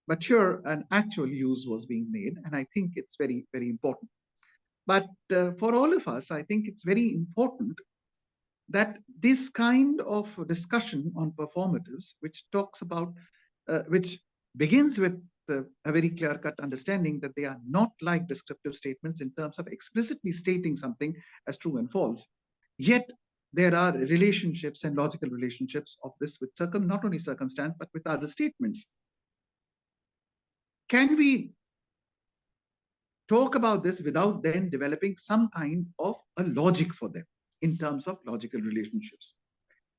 But here, an actual use was being made, and I think it's very, very important. But for all of us, I think it's very important that this kind of discussion on performatives, which talks about, which begins with a very clear-cut understanding that they are not like descriptive statements in terms of explicitly stating something as true and false. Yet there are relationships and logical relationships of this with not only circumstance, but with other statements. Can we talk about this without then developing some kind of a logic for them in terms of logical relationships?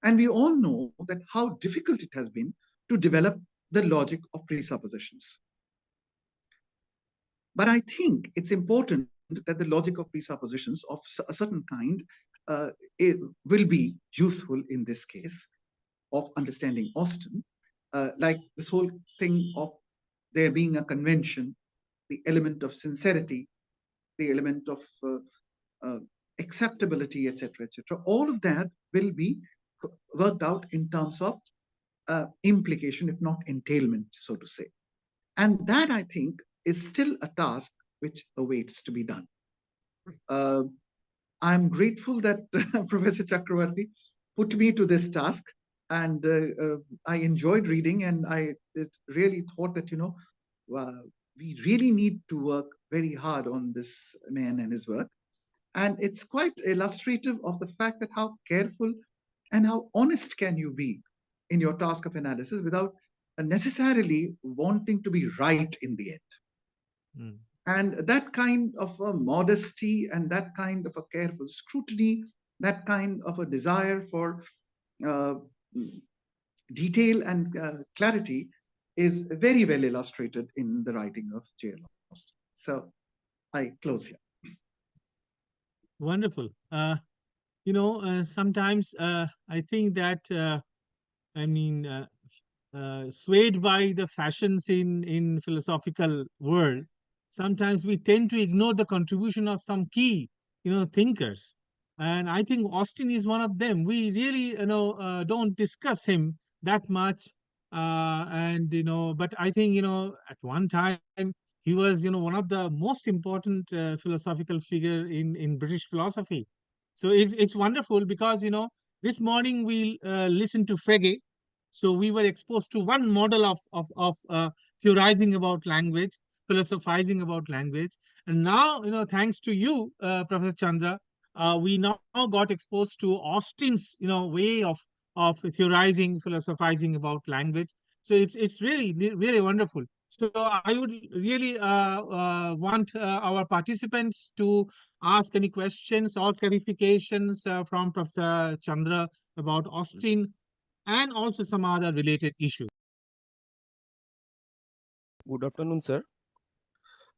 And we all know that how difficult it has been to develop the logic of presuppositions. But I think it's important that the logic of presuppositions of a certain kind it will be useful in this case of understanding Austin, like this whole thing of there being a convention, the element of sincerity, the element of acceptability, etc., etc. All of that will be worked out in terms of implication, if not entailment, so to say. And that, I think, is still a task which awaits to be done. I'm grateful that Professor Chakravarti put me to this task, and I enjoyed reading, and I really thought that, we really need to work very hard on this man and his work. And it's quite illustrative of the fact that how careful and how honest can you be in your task of analysis without necessarily wanting to be right in the end. Mm. And that kind of a modesty and that kind of a careful scrutiny, that kind of a desire for detail and clarity is very well illustrated in the writing of J.L. Austin. So I close here. Wonderful. Sometimes I think that, swayed by the fashions in philosophical world, sometimes we tend to ignore the contribution of some key, thinkers. And I think Austin is one of them. We really, don't discuss him that much. But I think, at one time, he was, one of the most important philosophical figure in British philosophy. So it's wonderful because, this morning we listened to Frege. So we were exposed to one model of theorizing about language, philosophizing about language, and now, thanks to you, Professor Chandra, we now got exposed to Austin's, way of theorizing, philosophizing about language. So it's really really wonderful. So I would really want our participants to ask any questions or clarifications from Professor Chandra about Austin and also some other related issues. Good afternoon, sir.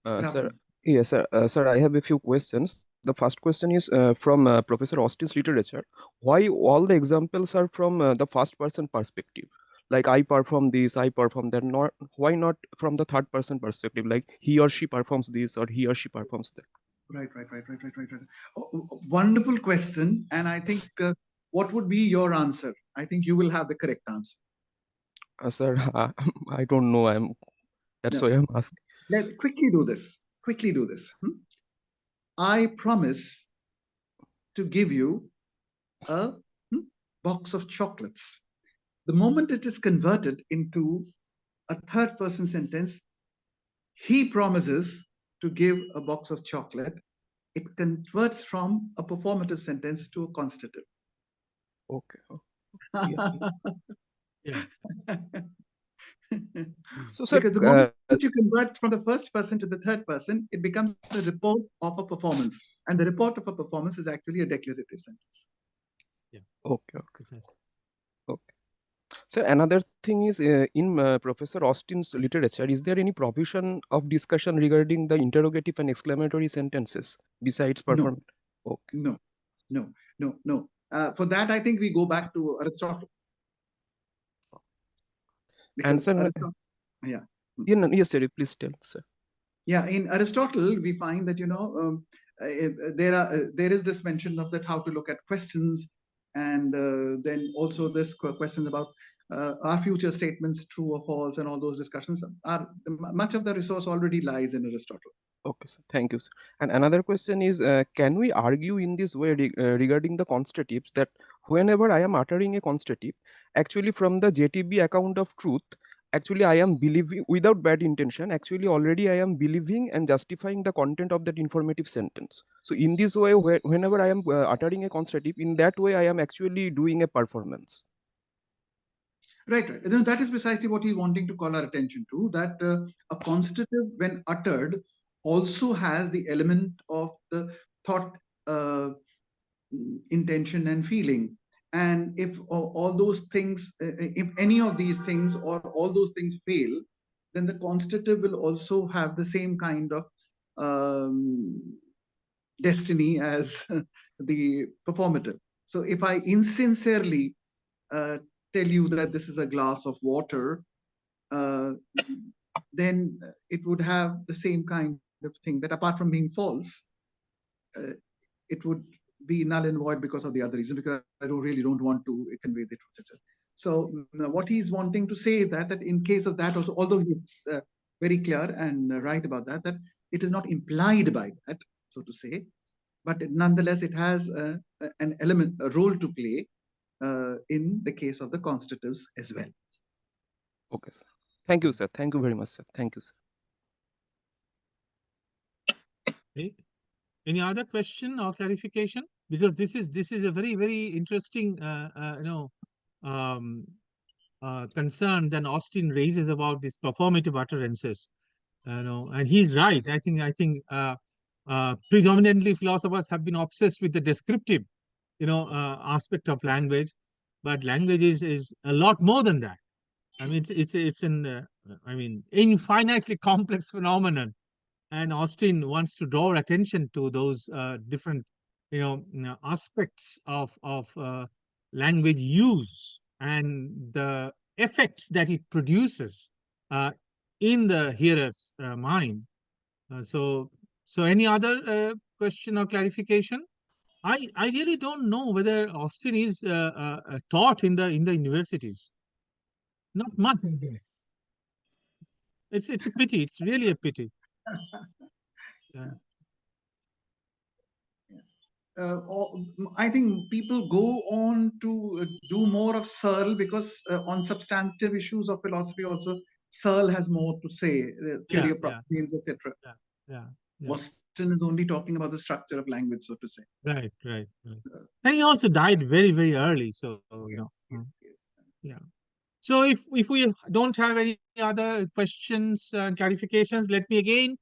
Sir, yes, sir. Sir, I have a few questions. The first question is from Professor Austin's literature. Why all the examples are from the first person perspective? Like I perform this, I perform that. Not why not from the third person perspective? Like he or she performs this or he or she performs that. Right. Oh, wonderful question, and I think what would be your answer? I think you will have the correct answer. Sir, I don't know. That's why I'm asking. Let's quickly do this. I promise to give you a box of chocolates. The moment it is converted into a third person sentence, he promises to give a box of chocolate. It converts from a performative sentence to a constitutive. Okay. Yeah. So, sir, because the moment you convert from the first person to the third person, it becomes a report of a performance. And the report of a performance is actually a declarative sentence. Yeah. Okay. So another thing is in Professor Austin's literature, is there any provision of discussion regarding the interrogative and exclamatory sentences besides performance? No. For that, I think we go back to Aristotle. Because yes, sir. Please tell, sir. Yeah, in Aristotle, we find that there is this mention of that how to look at questions, and then also this questions about are future statements true or false, and all those discussions are much of the resource already lies in Aristotle. Okay, sir. Thank you, sir. And another question is, can we argue in this way regarding the constitutives that whenever I am uttering a constitutive, actually from the JTB account of truth, actually I am believing without bad intention, actually already I am believing and justifying the content of that informative sentence. So in this way, whenever I am uttering a constitutive, in that way I am actually doing a performance. Right. That is precisely what he's wanting to call our attention to, that a constitutive, when uttered, also has the element of the thought, intention, and feeling. And if all those things, if any of these things or all those things fail, then the constitutive will also have the same kind of destiny as the performative. So if I insincerely tell you that this is a glass of water, then it would have the same kind of thing, that apart from being false, it would be null and void because of the other reason, because I really don't want to convey the truth. So what he's wanting to say is that in case of that also, although he's very clear and right about that it is not implied by that, so to say, but nonetheless it has an element, a role to play in the case of the constitutives as well. Okay, sir. Thank you, sir. Thank you very much, sir. Thank you, sir. Okay. Any other question or clarification? Because this is a very interesting concern that Austin raises about these performative utterances. And he's right. I think predominantly philosophers have been obsessed with the descriptive, aspect of language, but language is a lot more than that. I mean, it's an infinitely complex phenomenon, and Austin wants to draw attention to those different, aspects of language use and the effects that it produces in the hearer's mind. So any other question or clarification? I really don't know whether Austin is taught in the universities. Not much, I guess. It's a pity. It's really a pity. Yeah. I think people go on to do more of Searle because on substantive issues of philosophy also, Searle has more to say, theory of proper names, etc. Yeah. Austin is only talking about the structure of language, so to say. Right. And he also died very early, so Yes. yeah. So if we don't have any other questions and clarifications, let me again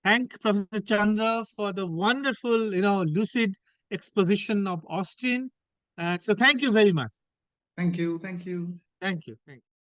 thank Professor Chandra for the wonderful, lucid exposition of Austin. So thank you very much. Thank you. Thank you.